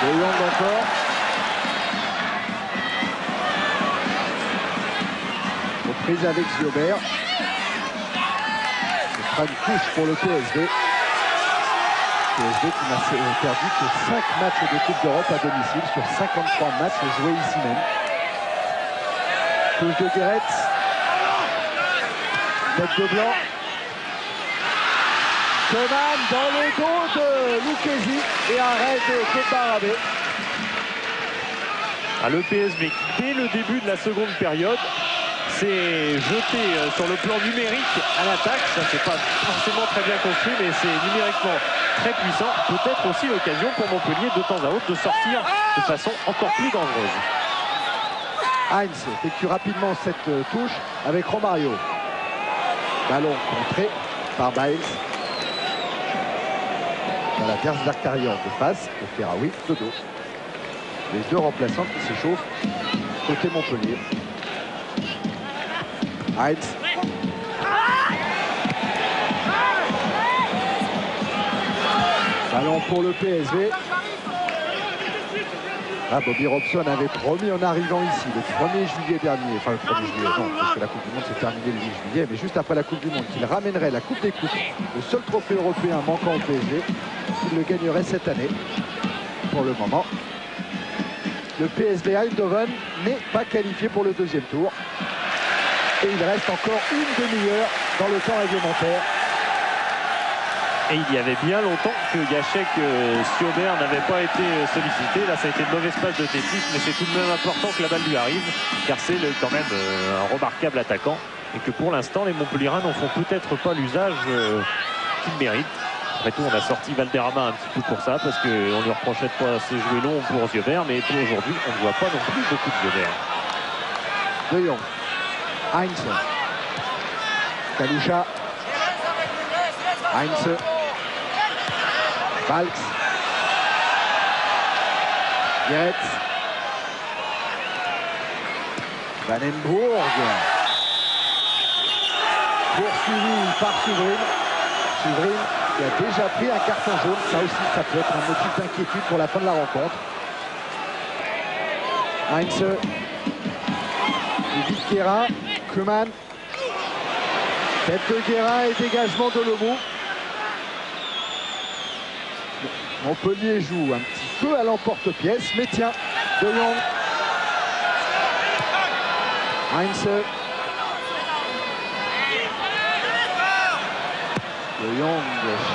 De Jong encore. Reprise avec Ziobert. Ce sera une touche pour le PSV. PSV qui n'a perdu que 5 matchs de Coupe d'Europe à domicile sur 53 matchs joués ici même. Touche de Guéret. Tête de Blanc. Koeman dans le dos de Lucchesi et arrêt de Claude Barabé. Le PSV qui, dès le début de la seconde période, s'est jeté sur le plan numérique à l'attaque. Ça, c'est pas forcément très bien construit, mais c'est numériquement très puissant. Peut-être aussi l'occasion pour Montpellier de temps à autre de sortir de façon encore plus dangereuse. Heinz effectue rapidement cette touche avec Romario. Ballon contré par Biles. Dans la terre d'Arcarian de face, de Ferraoui de dos. Les deux remplaçants qui s'échauffent côté Montpellier. Heinz. Ballon pour le PSV. Ah, Bobby Robson avait promis en arrivant ici le 1er juillet dernier, enfin le 1er juillet, non, parce que la Coupe du Monde s'est terminée le 8 juillet, mais juste après la Coupe du Monde, qu'il ramènerait la Coupe des Coupes, le seul trophée européen manquant au PSG, qu'il le gagnerait cette année. Pour le moment, le PSV Eindhoven n'est pas qualifié pour le deuxième tour. Et il reste encore une demi-heure dans le temps réglementaire. Et il y avait bien longtemps que Jacek Siobert n'avait pas été sollicité. Là, ça a été une mauvaise passe de Tétis, mais c'est tout de même important que la balle lui arrive, car c'est quand même un remarquable attaquant. Et que pour l'instant, les Montpelliérains n'en font peut-être pas l'usage qu'ils méritent. Après tout, on a sorti Valderrama un petit peu pour ça, parce qu'on lui reprochait de pas assez jouer long pour Siobert, mais pour aujourd'hui, on ne voit pas non plus beaucoup de Siobert. De Jong. Heinz. Kaloucha. Heinz. Valks. Guéret. Vandenbourg. Poursuivi par Suvrijn. Suvrijn qui a déjà pris un carton jaune. Ça aussi, ça peut être un motif d'inquiétude pour la fin de la rencontre. Heinze. David Guérin. Koeman. Tête de Guérin et dégagement de Lomou. Montpellier joue un petit peu à l'emporte-pièce, mais tiens, De Jong. Heinze. De Jong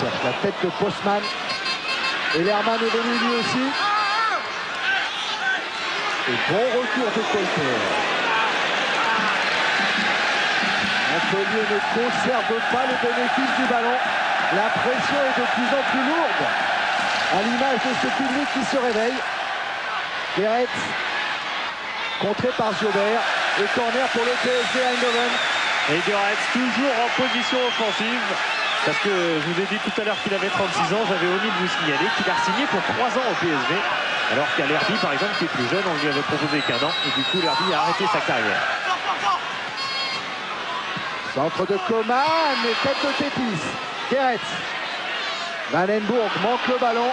cherche la tête de Bosman. Et Lerman est venu lui aussi. Et bon retour de Colter. Montpellier ne conserve pas le bénéfice du ballon. La pression est de plus en plus lourde. À l'image de ce public qui se réveille. Peretz, contré par Ziobert. Et corner pour le PSV Eindhoven. Et Goretz toujours en position offensive. Parce que je vous ai dit tout à l'heure qu'il avait 36 ans. J'avais omis de vous signaler qu'il a signé pour 3 ans au PSV. Alors qu'à Lerby, par exemple, qui est plus jeune, on lui avait proposé qu'1 an. Et du coup, Lerby a arrêté sa carrière. Centre de Koeman et tête de Tétis. Peretz. Vandenbourg manque le ballon.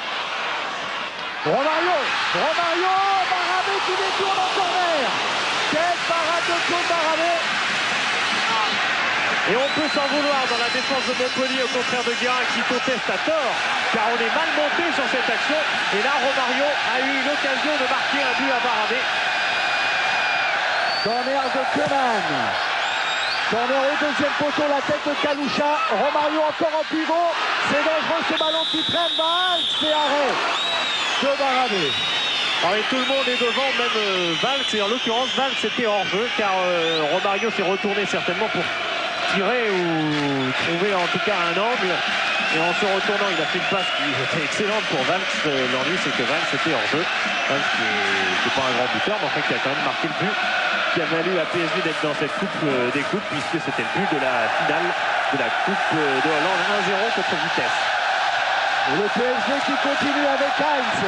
Romario. Barabé qui détourne en corner. Quelle parade de Claude Barabé. Et on peut s'en vouloir dans la défense de Montpellier, au contraire de Guérin qui conteste à tort, car on est mal monté sur cette action. Et là, Romario a eu l'occasion de marquer un but à Barabé. Corner de Koeman. Corner au deuxième poteau, la tête de Kaloucha. Romario encore en pivot. C'est dangereux ce ballon qui traîne. Valls, c'est arrêt de Barabé. Et tout le monde est devant, même Valls. Et en l'occurrence, Valls était hors jeu, car Romario s'est retourné certainement pour tirer ou trouver en tout cas un angle. Et en se retournant, il a fait une passe qui était excellente pour Valls. L'ennui, c'est que Valls était hors jeu. Valls qui n'est pas un grand buteur, mais en fait qui a quand même marqué le but qui a valu à PSG d'être dans cette coupe des coupes, puisque c'était le but de la finale de la Coupe de Hollande 1-0 contre Vitesse. Et le PSG qui continue avec Heinz.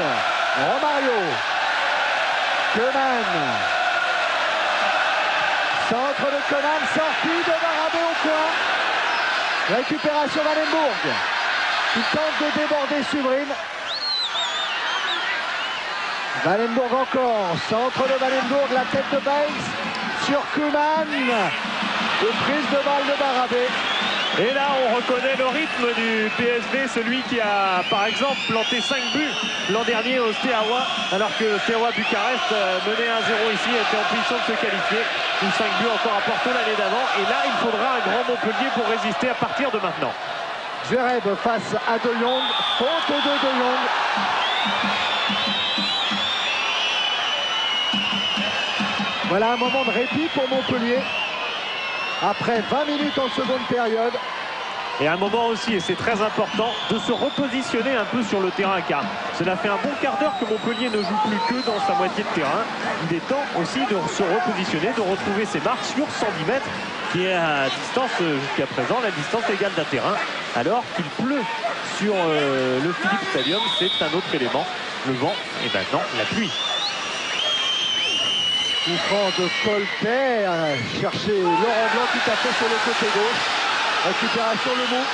Romario. Koeman. Centre de Koeman, sorti de Barabé au coin. Récupération Vandenbourg. Qui tente de déborder Suvrijn. Vandenbourg encore. Centre de Vandenbourg, la tête de Baines sur Koeman. Et prise de balle de Barabé. Et là, on reconnaît le rythme du PSV, celui qui a, par exemple, planté 5 buts l'an dernier au Steaua, alors que le Steaua Bucarest menait 1-0 ici, était en position de se qualifier. Ou 5 buts encore à Porto l'année d'avant. Et là, il faudra un grand Montpellier pour résister à partir de maintenant. Zverev face à De Jong. Faute de Jong. Voilà un moment de répit pour Montpellier. Après 20 minutes en seconde période. Et un moment aussi, et c'est très important, de se repositionner un peu sur le terrain, car cela fait un bon quart d'heure que Montpellier ne joue plus que dans sa moitié de terrain. Il est temps aussi de se repositionner, de retrouver ses marques sur 110 mètres, qui est à distance, jusqu'à présent, la distance égale d'un terrain, alors qu'il pleut sur le Philips Stadium. C'est un autre élément, le vent et maintenant la pluie. Coup franc de Colter, chercher Laurent Blanc tout à fait sur le côté gauche. Récupération Lomou.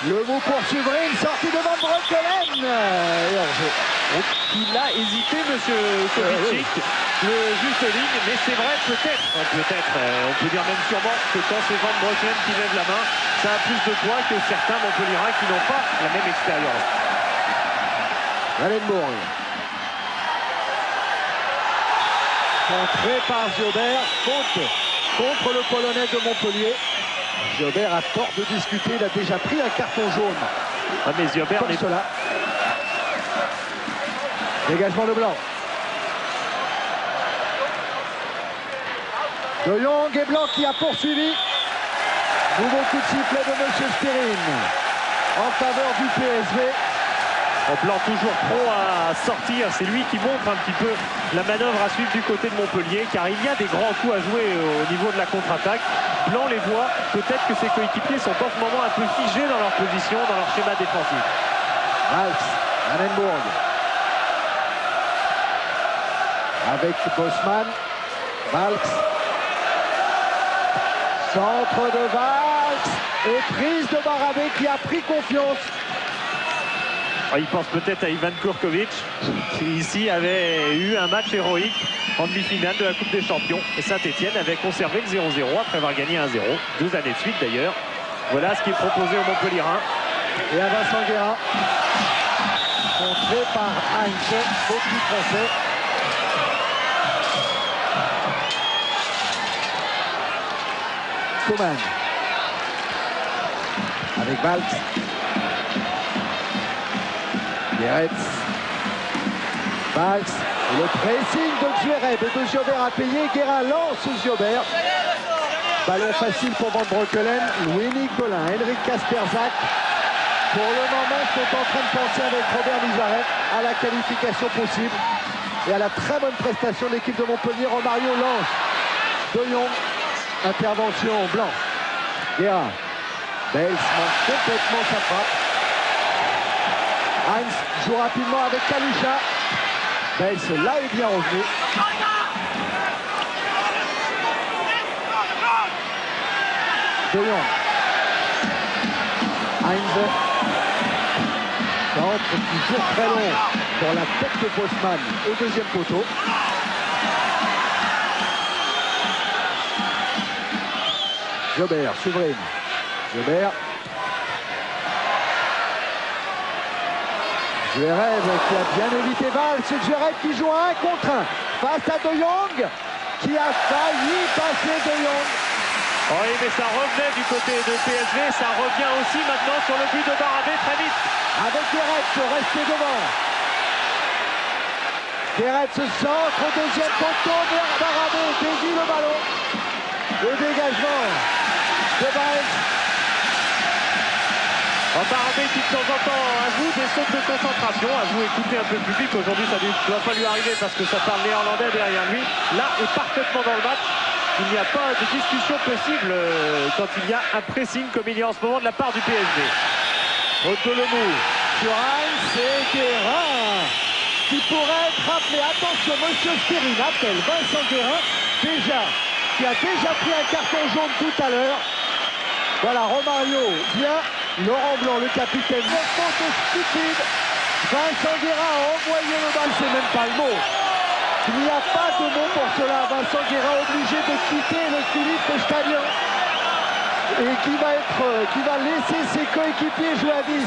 Lomou pour Suvrijn, sortie de Van Breukelen. Il a hésité, monsieur Kovičić, le juste ligne, mais c'est vrai, peut-être, on peut dire même sûrement que quand c'est Van Breukelen qui lève la main, ça a plus de poids que certains Montpelliérains qui n'ont pas la même expérience. Vandenbourg. Contré par Ziobert, faute contre le Polonais de Montpellier. Ziobert a tort de discuter, il a déjà pris un carton jaune. Ah, mais Ziobert comme cela. Dégagement de Blanc. De Jong et Blanc qui a poursuivi. Nouveau coup de sifflet de M. Sterine en faveur du PSV. Blanc toujours prompt à sortir, c'est lui qui montre un petit peu la manœuvre à suivre du côté de Montpellier, car il y a des grands coups à jouer au niveau de la contre-attaque. Blanc les voit, peut-être que ses coéquipiers sont en ce moment un peu figés dans leur position, dans leur schéma défensif. Valls, Vandenbourg. Avec Bosman. Valks. Centre de Valks. Et prise de Barabé qui a pris confiance. Il pense peut-être à Ivan Kurkovic, qui ici avait eu un match héroïque en demi-finale de la Coupe des Champions. Et Saint-Etienne avait conservé le 0-0 après avoir gagné 1-0, 2 années de suite d'ailleurs. Voilà ce qui est proposé au Montpellierin. Et à Vincent Guérin, contré par Heinz, beaucoup français. Coman avec Valks. Guéret. Valks. Le pressing de Zverev et de Ziobert a payé. Guérin lance Ziobert. Ballon facile pour Van Breukelen. Louis-Nicolin, Henrik Kasperzak. Pour le moment, sont en train de penser avec Robert Mizaret à la qualification possible et à la très bonne prestation de l'équipe de Montpellier. Romario lance. De Jong. Intervention blanc. Guérin. Bels manque complètement sa frappe. Heinz joue rapidement avec Kalusha. Bels là est bien revenu. De Jong. Heinz. Centre toujours très long pour la tête de Bosman au deuxième poteau. Ziobert, Séverine. Ziobert. Zverev qui a bien évité Valls. C'est Zverev qui joue à 1 contre 1 face à De Jong qui a failli passer De Jong. Oui, mais ça revenait du côté de PSV, ça revient aussi maintenant sur le but de Barabé très vite. Avec Guéret resté devant. Guéret se centre au deuxième poteau vers Barabé, dévie le ballon. Le dégagement de Valls. Barabé qui de temps en temps avoue des sautes de concentration, avoue écouter un peu le public. Aujourd'hui ça ne doit pas lui arriver parce que ça parle néerlandais derrière lui. Là est parfaitement dans le match. Il n'y a pas de discussion possible quand il y a un pressing comme il y a en ce moment de la part du PSG. Otolomou sur Heinz et Guérin qui pourrait être rappelé. Attention, monsieur Spirine appelle Vincent Guérin qui a déjà pris un carton jaune tout à l'heure. Voilà, Romario bien. Laurent Blanc, le capitaine, le faute stupide. Vincent Guérin a envoyé le bal, c'est même pas le mot. Il n'y a pas de mot pour cela. Vincent Guérin obligé de quitter le Philippe Stadion et qui va laisser ses coéquipiers jouer à 10.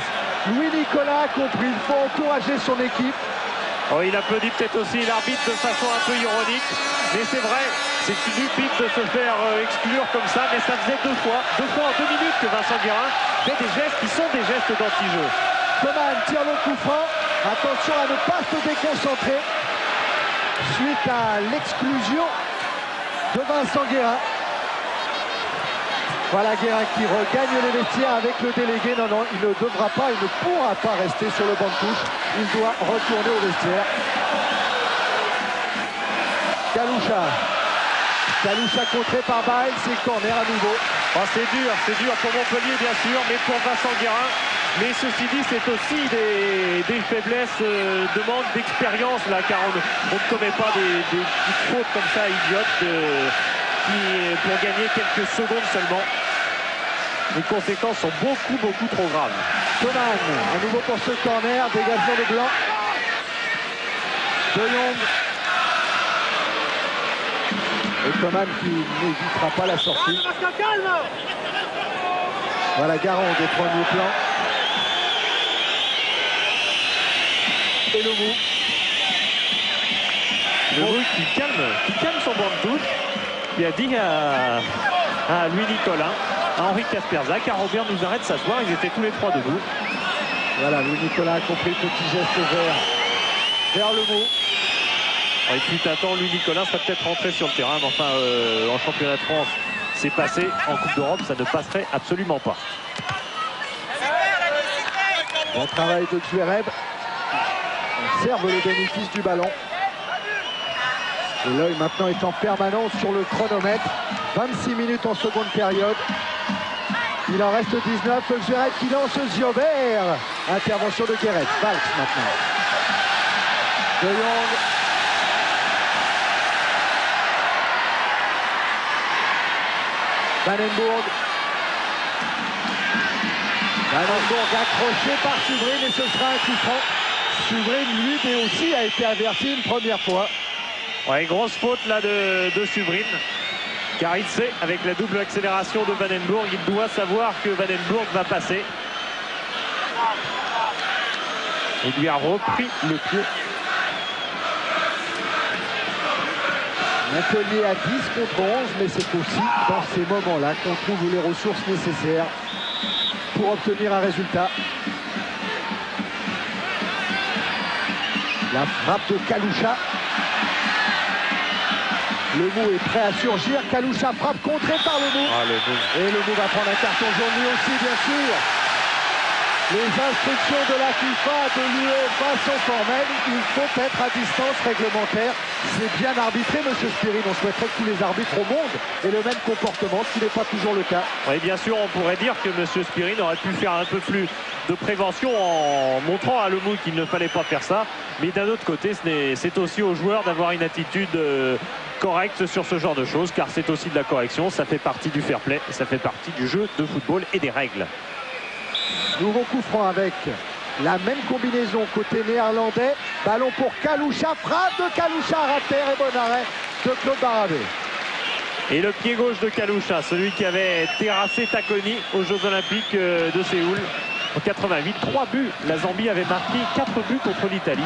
Louis-Nicolas a compris, il faut encourager son équipe. Oh, il applaudit peut-être aussi l'arbitre de façon un peu ironique, mais c'est vrai, c'est stupide de se faire exclure comme ça, mais ça faisait deux fois en 2 minutes que Vincent Guérin fait des gestes qui sont des gestes d'anti-jeu. Coman tire le coup franc, attention à ne pas se déconcentrer suite à l'exclusion de Vincent Guérin. Voilà Guérin qui regagne les vestiaires avec le délégué. Non, non, il ne devra pas, il ne pourra pas rester sur le banc de touche. Il doit retourner au vestiaire. Kalusha contré par Bael, c'est corner à nouveau. Oh, c'est dur pour Montpellier bien sûr, mais pour Vincent Guérin. Mais ceci dit, c'est aussi des faiblesses de manque d'expérience là, car on ne commet pas des petites fautes comme ça idiotes pour gagner quelques secondes seulement. Les conséquences sont beaucoup trop graves. Coman, à nouveau pour ce corner, dégagement de Blanc. De Jong. Et Coman qui n'évitera pas la sortie. Voilà Garand des premiers plans. Et le mou qui calme son banc de touche. Il a dit à Louis-Nicolin, à Henrik Kasperzak, à Robert Mizaret de s'asseoir. Ils étaient tous les trois debout. Voilà, Louis-Nicolin a compris le petit geste vers le mot. Et puis attends, Louis-Nicolin serait peut-être rentré sur le terrain, mais enfin en championnat de France, c'est passé. En Coupe d'Europe, ça ne passerait absolument pas. Bon travail de Zverev. On observe le bénéfice du ballon. Et l'œil maintenant est en permanence sur le chronomètre. 26 minutes en seconde période. Il en reste 19. Zverev qui lance Ziobert. Intervention de Guéret. Valks maintenant. De Jong. Vandenburg. Vandenburg accroché par Suvrijn et ce sera un coup franc. Suvrijn, lui aussi, a été averti une première fois. Ouais, grosse faute là de Suvrijn. Car il sait, avec la double accélération de Vandenburg, il doit savoir que Vandenburg va passer. Il lui a repris le pied. Montpellier à 10 contre 11, mais c'est aussi dans ces moments-là qu'on trouve les ressources nécessaires pour obtenir un résultat. La frappe de Kaloucha. Le Mou est prêt à surgir. Kaloucha frappe contrée par le Mou. Et le Mou va prendre un carton jaune lui aussi, bien sûr. Les instructions de la FIFA, de l'UEFA sont formelles. Il faut être à distance réglementaire. C'est bien arbitré, monsieur Spirin. On souhaiterait que tous les arbitres au monde aient le même comportement, ce qui n'est pas toujours le cas. Oui, bien sûr, on pourrait dire que monsieur Spirin aurait pu faire un peu plus de prévention en montrant à Lemou qu'il ne fallait pas faire ça. Mais d'un autre côté, c'est aussi aux joueurs d'avoir une attitude correcte sur ce genre de choses, car c'est aussi de la correction. Ça fait partie du fair play, ça fait partie du jeu de football et des règles. Nouveau coup franc avec la même combinaison côté néerlandais. Ballon pour Kaloucha, frappe de Kaloucha à terre et bon arrêt de Claude Barabé. Et le pied gauche de Kaloucha, celui qui avait terrassé Takoni aux Jeux Olympiques de Séoul en 88. 3 buts. La Zambie avait marqué 4 buts contre l'Italie.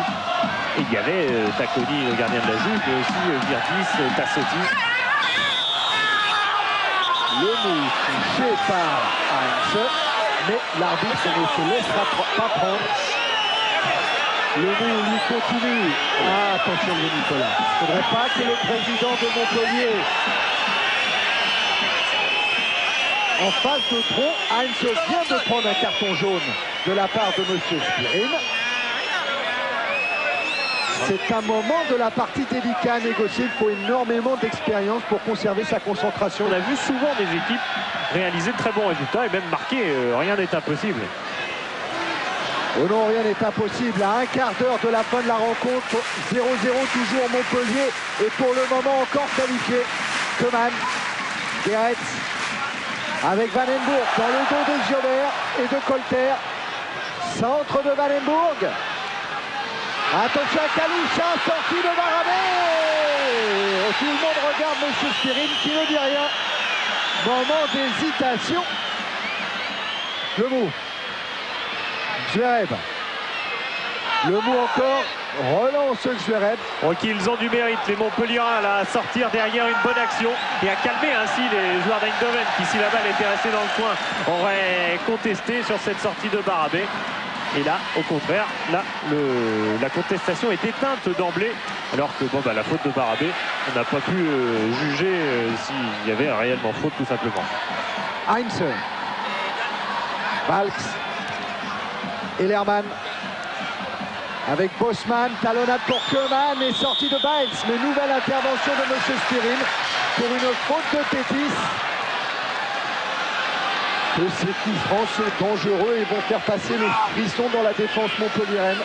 Et il y avait Takoni, le gardien de la Juve, mais aussi Virgis, Tassotti. Le Mou touché par Heinz. Mais l'arbitre ne se laissera pas prendre. Le Mou lui continue. Ah, attention le Nicolas. Il ne faudrait pas que le président de Montpellier en face de tronc. Heinz vient de prendre un carton jaune de la part de monsieur Spirin. C'est un moment de la partie délicat à négocier. Il faut énormément d'expérience pour conserver sa concentration. On a vu souvent des équipes réaliser de très bons résultats et même marquer. Rien n'est impossible. Oh non, rien n'est impossible. À un quart d'heure de la fin de la rencontre, 0-0 toujours Montpellier. Et pour le moment encore qualifié. Koeman, Geretz, avec Vandenburg dans le dos de Giobert et de Colter. Centre de Vandenburg. Attention à Kaloucha, sortie de Barabé. Tout le monde regarde monsieur Spirin qui ne dit rien. Moment d'hésitation. Le Mou. Zverev. Le Mou encore. Relance Zverev. Qu'ils ont du mérite, les Montpelliérains, à sortir derrière une bonne action et à calmer ainsi les joueurs d'Eindhoven qui, si la balle était restée dans le coin, auraient contesté sur cette sortie de Barabé. Et là, au contraire, là, la contestation est éteinte d'emblée. Alors que bon, la faute de Barabé, on n'a pas pu juger s'il y avait réellement faute, tout simplement. Heinz. Valks. Ellermann. Avec Bosman, talonnade pour Koeman et sortie de Baels. Mais nouvelle intervention de monsieur Spirin pour une faute de Tétis. Que ces coups francs sont dangereux et vont faire passer le frisson dans la défense montpelliéraine.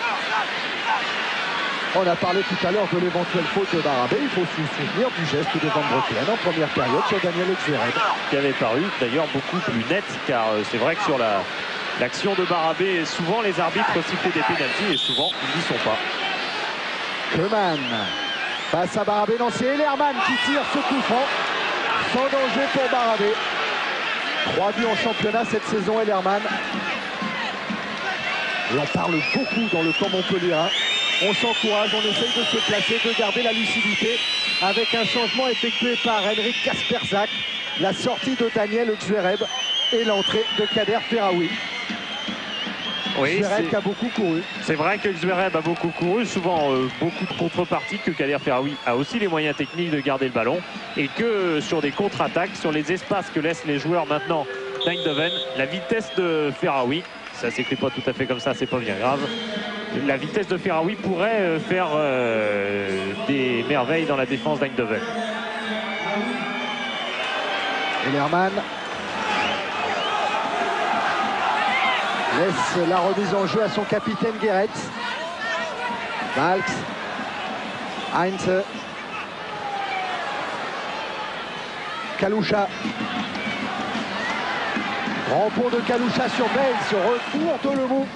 On a parlé tout à l'heure de l'éventuelle faute de Barabé. Il faut se souvenir du geste de Van Breukelen en première période sur Daniel Zverev. Qui avait paru d'ailleurs beaucoup plus net, car c'est vrai que sur l'action de Barabé, souvent les arbitres sifflaient des pénaltys et souvent ils n'y sont pas. Koeman passe à Barabé. Non, c'est Ellermann qui tire ce coup franc. Sans danger pour Barabé. 3 buts en championnat cette saison, Ellermann. Et on parle beaucoup dans le camp montpelliérain. On s'encourage, on essaye de se placer, de garder la lucidité avec un changement effectué par Henrik Kasperzak, la sortie de Daniel Zverev et l'entrée de Kader Ferraoui. Oui, Zverev qui a beaucoup couru. C'est vrai que Zverev a beaucoup couru, souvent beaucoup de contreparties, que Kader Ferraoui a aussi les moyens techniques de garder le ballon et que sur des contre-attaques, sur les espaces que laissent les joueurs maintenant d'Eindhoven, la vitesse de Ferraoui, ça s'écrit pas tout à fait comme ça, c'est pas bien grave, la vitesse de Ferraoui pourrait faire des merveilles dans la défense d'Eindhoven. Ellermann laisse la remise en jeu à son capitaine Geretz. Valks. Heinz. Kaloucha. Grand pont de Kaloucha sur Belz, retour de Lemou.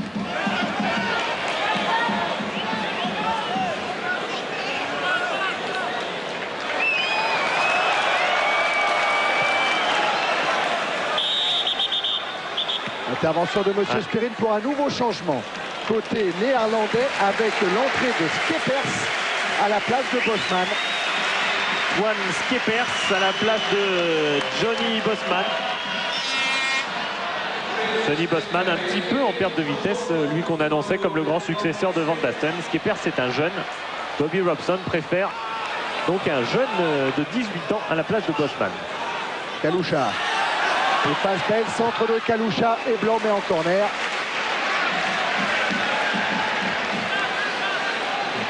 Intervention de M. Spirin pour un nouveau changement. Côté néerlandais avec l'entrée de Skeppers à la place de Bosman. Juan Skeppers à la place de Johnny Bosman. Johnny Bosman un petit peu en perte de vitesse, lui qu'on annonçait comme le grand successeur de Van Basten. Skeppers c'est un jeune. Bobby Robson préfère donc un jeune de 18 ans à la place de Bosman. Kaloucha. Et passe belle, centre de Kaloucha et Blanc met en corner.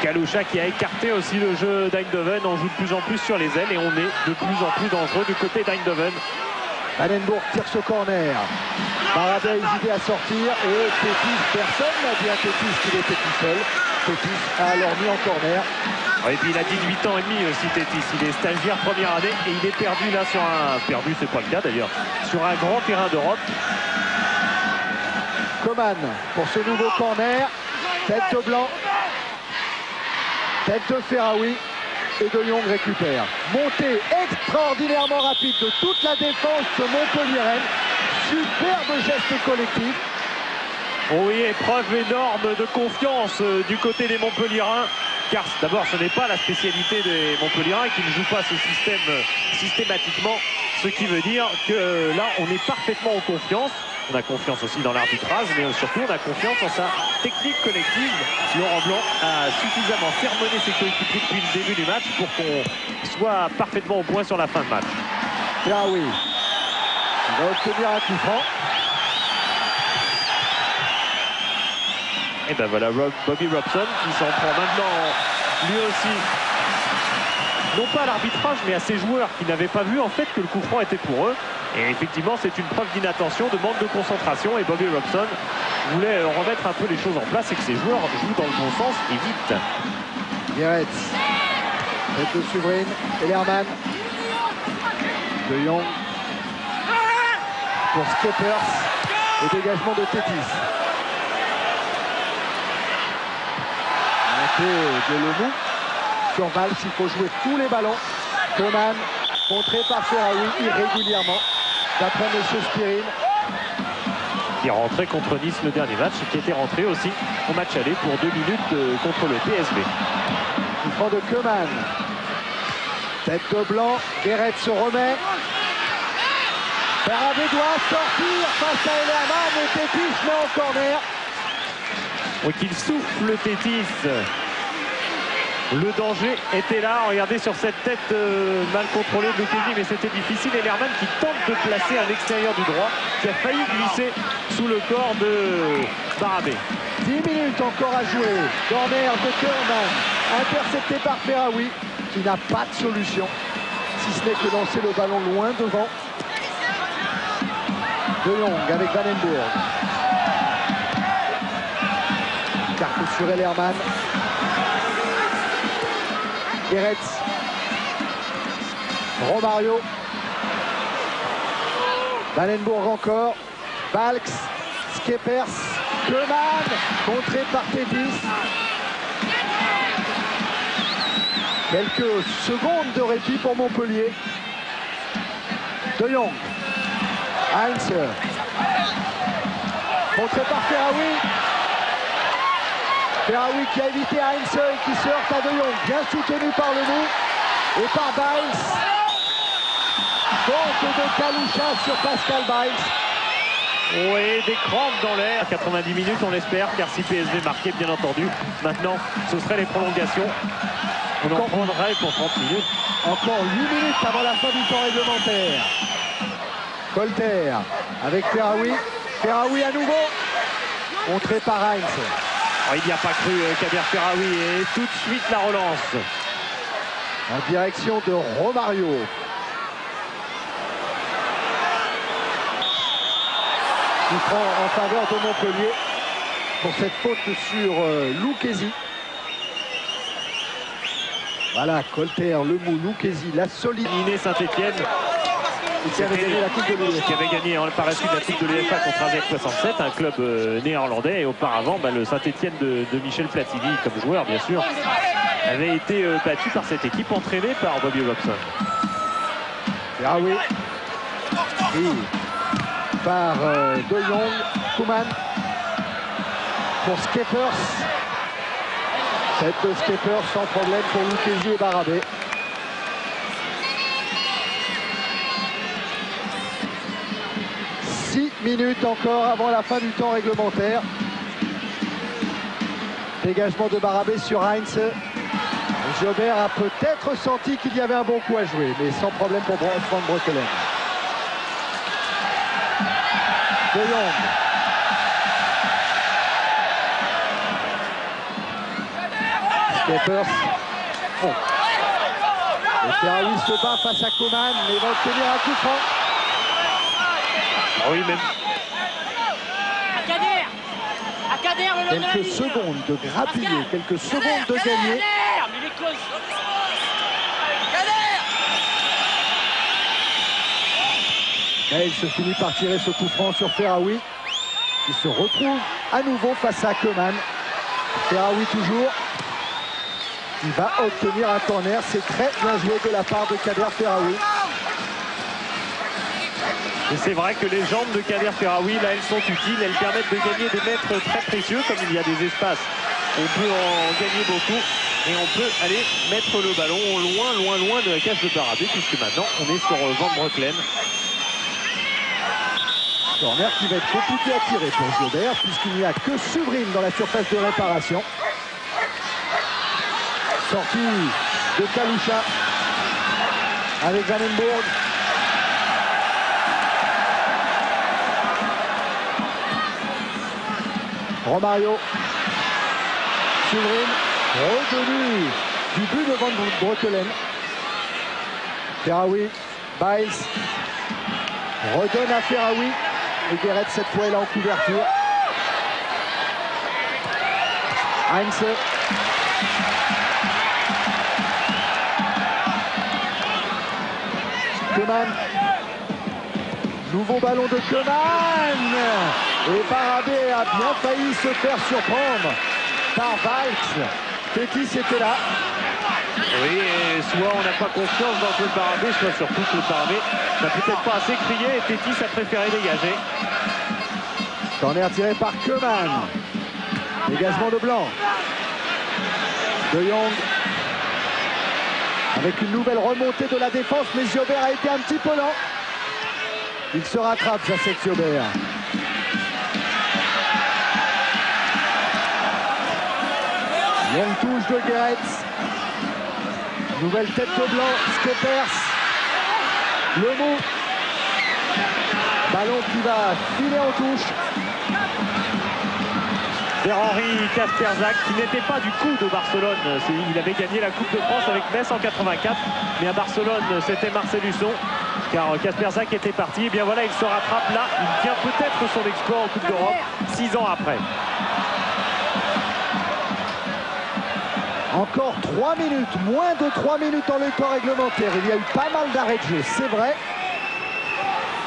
Kaloucha qui a écarté aussi le jeu d'Eindhoven. On joue de plus en plus sur les ailes et on est de plus en plus dangereux du côté d'Eindhoven. Vandenborg tire ce corner. Barabé a hésité à sortir et Tétis, personne n'a dit à Tétis qu'il était tout seul. Tétis a alors mis en corner. Et puis il a 18 ans et demi aussi Tétis. Il est stagiaire première année et il est perdu là sur un... Perdu c'est pas le cas d'ailleurs. Sur un grand terrain d'Europe. Coman pour ce nouveau corner. Tête de Blanc. Tête de Ferraoui. Et De Jong récupère. Montée extraordinairement rapide de toute la défense montpelliéraine. Superbe geste collectif. Oui, épreuve énorme de confiance du côté des Montpelliérains. Car d'abord, ce n'est pas la spécialité des Montpelliérains qui ne jouent pas ce système systématiquement. Ce qui veut dire que là, on est parfaitement en confiance. On a confiance aussi dans l'arbitrage, mais surtout, on a confiance en sa technique collective. Laurent Blanc a suffisamment sermonné ses coéquipiers depuis le début du match pour qu'on soit parfaitement au point sur la fin de match. Ferraoui. Il va obtenir un coup franc. Et ben voilà Bobby Robson qui s'en prend maintenant lui aussi, non pas à l'arbitrage mais à ses joueurs qui n'avaient pas vu en fait que le coup franc était pour eux. Et effectivement c'est une preuve d'inattention, de manque de concentration et Bobby Robson voulait remettre un peu les choses en place et que ses joueurs jouent dans le bon sens et vite. Guéret. Tête de Suvrine. Ellerman. De Jong. Pour Skeppers. Et dégagement de Tétis. De Lemou sur Valls, il faut jouer tous les ballons. Coman contré par Ferraoui irrégulièrement d'après M. Spirin qui est rentré contre Nice le dernier match et qui était rentré aussi au match aller pour 2 minutes contre le PSV. Il prend de Coman, tête de Blanc, Guéret se remet. Ferraoui doit sortir face à Ellerman et Tétis met en corner. Oui, qu'il souffle Tétis. Le danger était là. Regardez sur cette tête mal contrôlée de Lucchesi, mais c'était difficile. Et Ellerman qui tente de placer à l'extérieur du droit, qui a failli glisser sous le corps de Barabé. 10 minutes encore à jouer. Corner de Kerman, intercepté par Ferraoui, qui n'a pas de solution, si ce n'est que lancer le ballon loin devant. De Jong avec Vandenborg. Carte sur Ellerman. Guéret. Romario. Vandenborg encore. Valks. Skeppers. Coman. Contré par Tétis. Quelques secondes de répit pour Montpellier. De Jong. Heinz. Contré par Ferraoui. Ferraoui qui a évité Heinz et qui se heurte à De Jong, bien soutenu par Lemou et par Valls. Faute de Kaloucha sur Pascal Valls. Oui, des crampes dans l'air. 90 minutes, on l'espère, car si PSV marquait, bien entendu. Maintenant, ce seraient les prolongations. On en prendrait pour 30 minutes. Encore 8 minutes avant la fin du temps réglementaire. Colter avec Ferraoui. Ferraoui à nouveau. Contré par Heinz. Oh, il n'y a pas cru Kader Ferraoui et tout de suite la relance. En direction de Romario. Qui prend en faveur de Montpellier pour cette faute sur Lucchesi. Voilà, Colter, Lemou, Lucchesi, la solide. Saint-Etienne qui avait gagné la Coupe de l'UEFA. Qui avait gagné par la suite la Coupe de l'UEFA contre AZ 67, un club néerlandais. Et auparavant, le Saint-Etienne de Michel Platini, comme joueur bien sûr, avait été battu par cette équipe entraînée par Bobby Robson. Ferraoui pris par De Jong, Koeman pour Skeppers. Tête de Skeppers sans problème pour Lucchesi et Barabé. Six minutes encore avant la fin du temps réglementaire. Dégagement de Barabé sur Heinz. Jobert a peut-être senti qu'il y avait un bon coup à jouer, mais sans problème pour Van Breukelen. De Jong. Skeppers. Oh. Et Ferraoui se bat face à Koeman, mais va obtenir un coup franc. Oui, même. Quelques secondes de grappiller, quelques secondes de gagner. Mais il se finit par tirer ce coup franc sur Ferraoui, qui se retrouve à nouveau face à Koeman. Ferraoui toujours. Il va obtenir un corner. C'est très bien joué de la part de Kader Ferraoui. Et c'est vrai que les jambes de Kader Ferraoui, là, elles sont utiles. Elles permettent de gagner des mètres très précieux. Comme il y a des espaces, on peut en gagner beaucoup. Et on peut aller mettre le ballon loin de la cage de Barabé, puisque maintenant, on est sur Van Breukelen. Corner qui va être compliqué à tirer pour Jobert, puisqu'il n'y a que Suvrine dans la surface de réparation. Sortie de Kaloucha avec Vandenborg. Romario. Suvrine. Retenu du but de Van Breukelen. Ferraoui. Biles. Redonne à Ferraoui. Et Guéret cette fois est là en couverture. Heinz. Koeman. Nouveau ballon de Koeman. Et Barabé a bien failli se faire surprendre par Valks. Tétis était là. Oui, et soit on n'a pas confiance dans Claude Barabé, soit surtout Claude Barabé n'a peut-être pas assez crié et Tétis a préféré dégager. Corner tiré par Koeman. Dégagement de Blanc. De Jong. Avec une nouvelle remontée de la défense, mais Jobert a été un petit peu lent. Il se rattrape, Jacek Jobert. Longue touche de Guéret. Nouvelle tête de Blanc, Skeppers. Le mot. Ballon qui va filer en touche. Henri Kasperzak, qui n'était pas du coup de Barcelone. Il avait gagné la Coupe de France avec Metz en 84. Mais à Barcelone, c'était Marcel Husson. Car Kasperzak était parti. Et bien voilà, il se rattrape là. Il tient peut-être son exploit en Coupe d'Europe 6 ans après. Encore 3 minutes, moins de 3 minutes dans le temps réglementaire. Il y a eu pas mal d'arrêts de jeu, c'est vrai.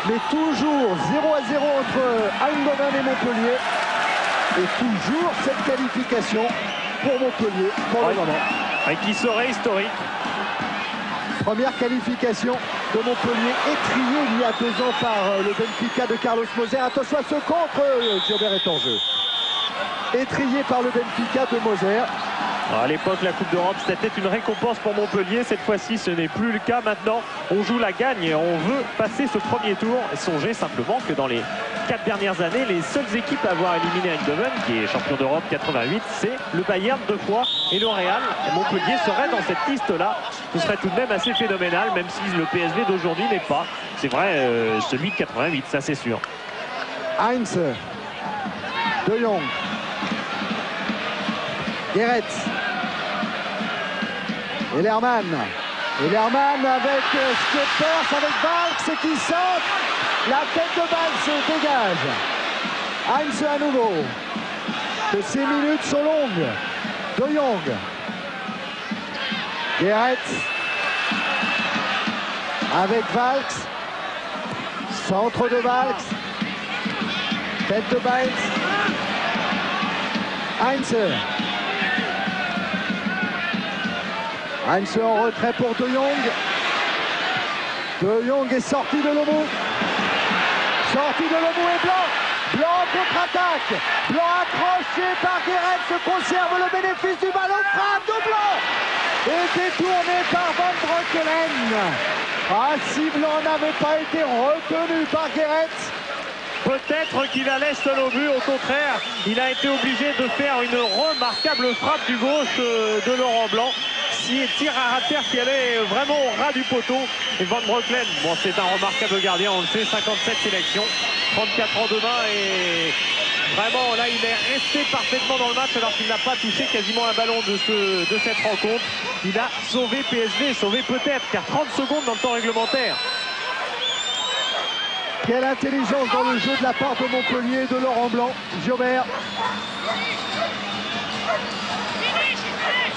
Mais toujours 0-0 entre Eindhoven et Montpellier. Et toujours cette qualification pour Montpellier pour le moment. Et qui serait historique. Première qualification de Montpellier étriée il y a 2 ans par le Benfica de Carlos Moser. Attention à ce contre, Jobert est en jeu. Étrié par le Benfica de Moser. Alors à l'époque, la Coupe d'Europe, c'était une récompense pour Montpellier. Cette fois-ci, ce n'est plus le cas. Maintenant, on joue la gagne et on veut passer ce premier tour. Songez simplement que dans les 4 dernières années, les seules équipes à avoir éliminé Eindhoven, qui est champion d'Europe 88, c'est le Bayern 2 fois et le Real. Montpellier serait dans cette liste-là. Ce serait tout de même assez phénoménal, même si le PSV d'aujourd'hui n'est pas. C'est vrai, celui de 88, ça c'est sûr. Heinz. De Jong. Guéret. Ellerman. Ellerman avec Skeppers, avec Valks qui sort. La tête de Valks dégage. Heinz à nouveau. Que ces minutes sont longues. De Jong. Guéret. Avec Valks. Centre de Valks. Tête de Biles. Heinze. Heinze en retrait pour De Jong. De Jong est sorti de Lomou. Sorti de Lomou et Blanc. Blanc contre-attaque. Blanc accroché par Guéret se conserve le bénéfice du ballon. Frappe de Blanc. Et détourné par Van Breukelen. Ah, si Blanc n'avait pas été retenu par Guéret. Peut-être qu'il allait seul au but, au contraire, il a été obligé de faire une remarquable frappe du gauche de Laurent Blanc. Tir à terre qui allait vraiment au ras du poteau. Et Van Breukelen, bon, c'est un remarquable gardien, on le sait, 57 sélections, 34 ans de main et vraiment là il est resté parfaitement dans le match alors qu'il n'a pas touché quasiment un ballon de cette rencontre. Il a sauvé PSV, sauvé peut-être, car 30 secondes dans le temps réglementaire. Quelle intelligence dans le jeu de la part de Montpellier, de Laurent Blanc. Jobert.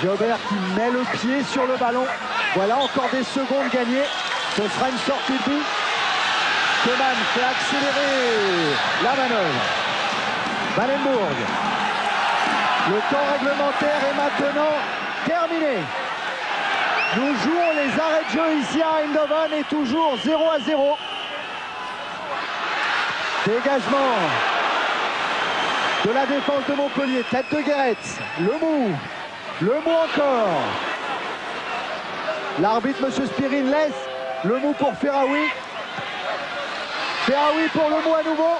Jobert qui met le pied sur le ballon. Voilà encore des secondes gagnées. Ce sera une sortie de but. Koeman fait accélérer la manœuvre. Wallenburg. Le temps réglementaire est maintenant terminé. Nous jouons les arrêts de jeu ici à Eindhoven et toujours 0-0. Dégagement de la défense de Montpellier. Tête de Guéret. Lomou encore. L'arbitre, M. Spirin, laisse. Lomou pour Ferraoui. Ferraoui pour Lomou à nouveau.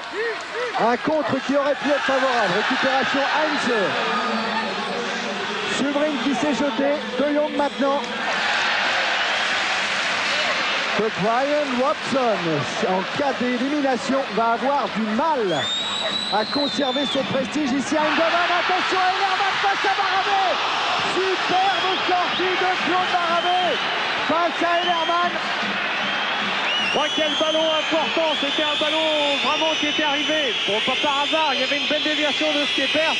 Un contre qui aurait pu être favorable. Récupération Heinze. Subrin qui s'est jeté. De Jong maintenant. Que Brian Watson, en cas d'élimination, va avoir du mal à conserver son prestige ici à Eindhoven. Attention, Ellerman face à Barabé. Superbe sortie de Claude Barabé face à Ellerman. Oh, quel ballon important, c'était un ballon vraiment qui était arrivé. Bon, pas par hasard, il y avait une belle déviation de Skepers.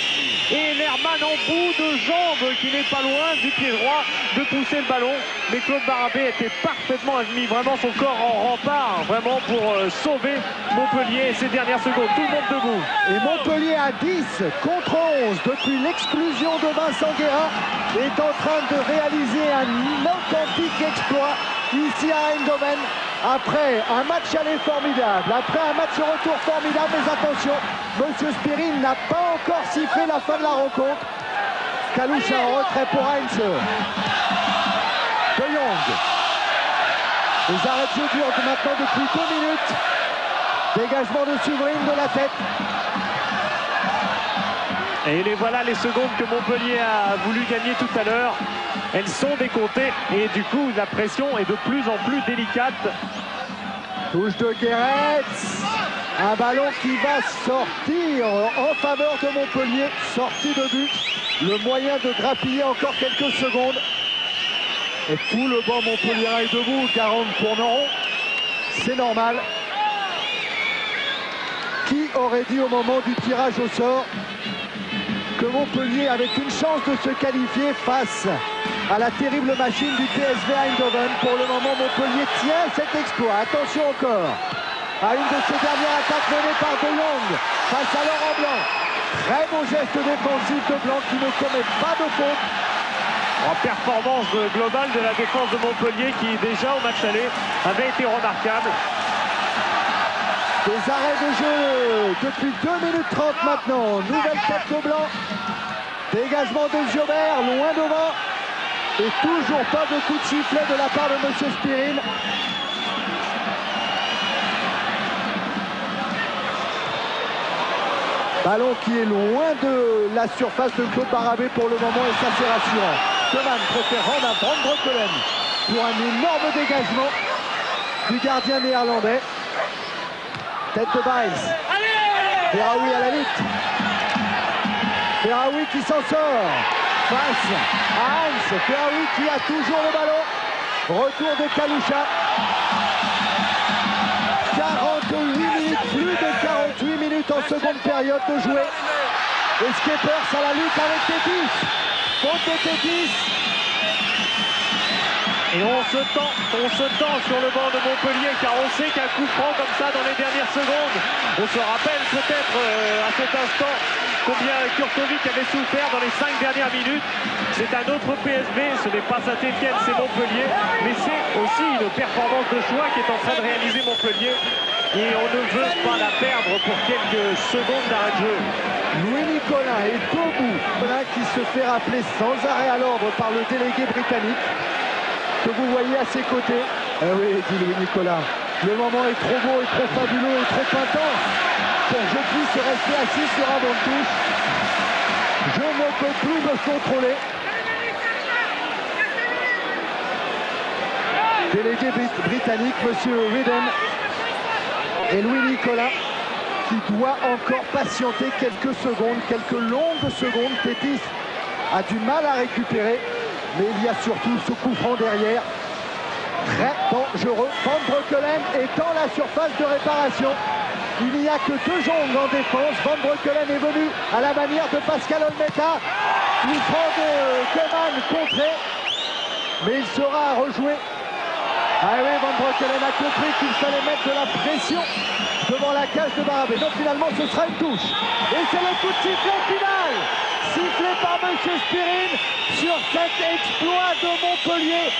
Et Lerman en bout de jambe qui n'est pas loin du pied droit de pousser le ballon. Mais Claude Barabé était parfaitement, a mis vraiment son corps en rempart, vraiment pour sauver Montpellier ces dernières secondes. Tout le monde debout. Et Montpellier à 10 contre 11 depuis l'exclusion de Vincent Guérin est en train de réaliser un authentique exploit ici à Eindhoven. Après un match aller formidable, après un match retour formidable, mais attention, M. Spirin n'a pas encore sifflé la fin de la rencontre. Kaloucha en retrait pour Heinze. De Jong. Les arrêts de jeu durent maintenant depuis 2 minutes. Dégagement de Subrin de la tête. Et les voilà les secondes que Montpellier a voulu gagner tout à l'heure. Elles sont décomptées et du coup la pression est de plus en plus délicate. Touche de Guéret. Un ballon qui va sortir en faveur de Montpellier. Sortie de but. Le moyen de grappiller encore quelques secondes. Et tout le banc Montpellier est debout. 40 tourneront. C'est normal. Qui aurait dit au moment du tirage au sort que Montpellier avait une chance de se qualifier face à la terrible machine du PSV Eindhoven. Pour le moment, Montpellier tient cet exploit. Attention encore à une de ses dernières attaques menées par De Jong face à Laurent Blanc. Très beau geste défensif de Blanc qui ne commet pas de faute. En performance globale de la défense de Montpellier qui déjà au match aller avait été remarquable. Des arrêts de jeu depuis 2 minutes 30 maintenant. Nouvelle tête de Blanc. Dégagement de Jobert, loin devant. Et toujours pas de coup de sifflet de la part de M. Spirin. Ballon qui est loin de la surface de Claude Barabé pour le moment et ça c'est rassurant. Koeman préfère rendre à Van Breukelen pour un énorme dégagement du gardien néerlandais. Tête de Biles. Ferraoui à la lutte. Ferraoui qui s'en sort. Face à Heinze. Ferraoui qui a toujours le ballon. Retour de Kaloucha. 48 minutes, plus de 48 minutes en seconde période de jouer. Et Skepers à la lutte avec Tétis. Faute de Tétis. Et on se tend sur le banc de Montpellier, car on sait qu'un coup franc comme ça dans les dernières secondes, on se rappelle peut-être à cet instant combien Kurtovic avait souffert dans les 5 dernières minutes. C'est un autre PSV, ce n'est pas Saint-Etienne, c'est Montpellier, mais c'est aussi une performance de choix qui est en train de réaliser Montpellier. Et on ne veut pas la perdre pour quelques secondes d'arrêt de jeu. Louis Nicolas est debout, qui se fait rappeler sans arrêt à l'ordre par le délégué britannique que vous voyez à ses côtés. Ah oui, dit Louis Nicolas, le moment est trop beau, et trop fabuleux, et trop intense pour que je puisse rester assis sur un banc de touche. Je ne peux plus me contrôler. Délégué britannique, monsieur Redden, et Louis Nicolas qui doit encore patienter quelques secondes, quelques longues secondes. Tétis a du mal à récupérer, mais il y a surtout ce coup franc derrière. Très dangereux. Van Breukelen est dans la surface de réparation. Il n'y a que 2 jongles en défense. Van Breukelen est venu à la manière de Pascal Olmeta. Coup franc de Koeman contré, mais il sera rejoué. Ah oui, Van Breukelen a compris qu'il fallait mettre de la pression devant la cage de Barabé. Donc finalement, ce sera une touche. Et c'est le coup de sifflet final, sifflé par M. Spirin sur cet exploit de Montpellier.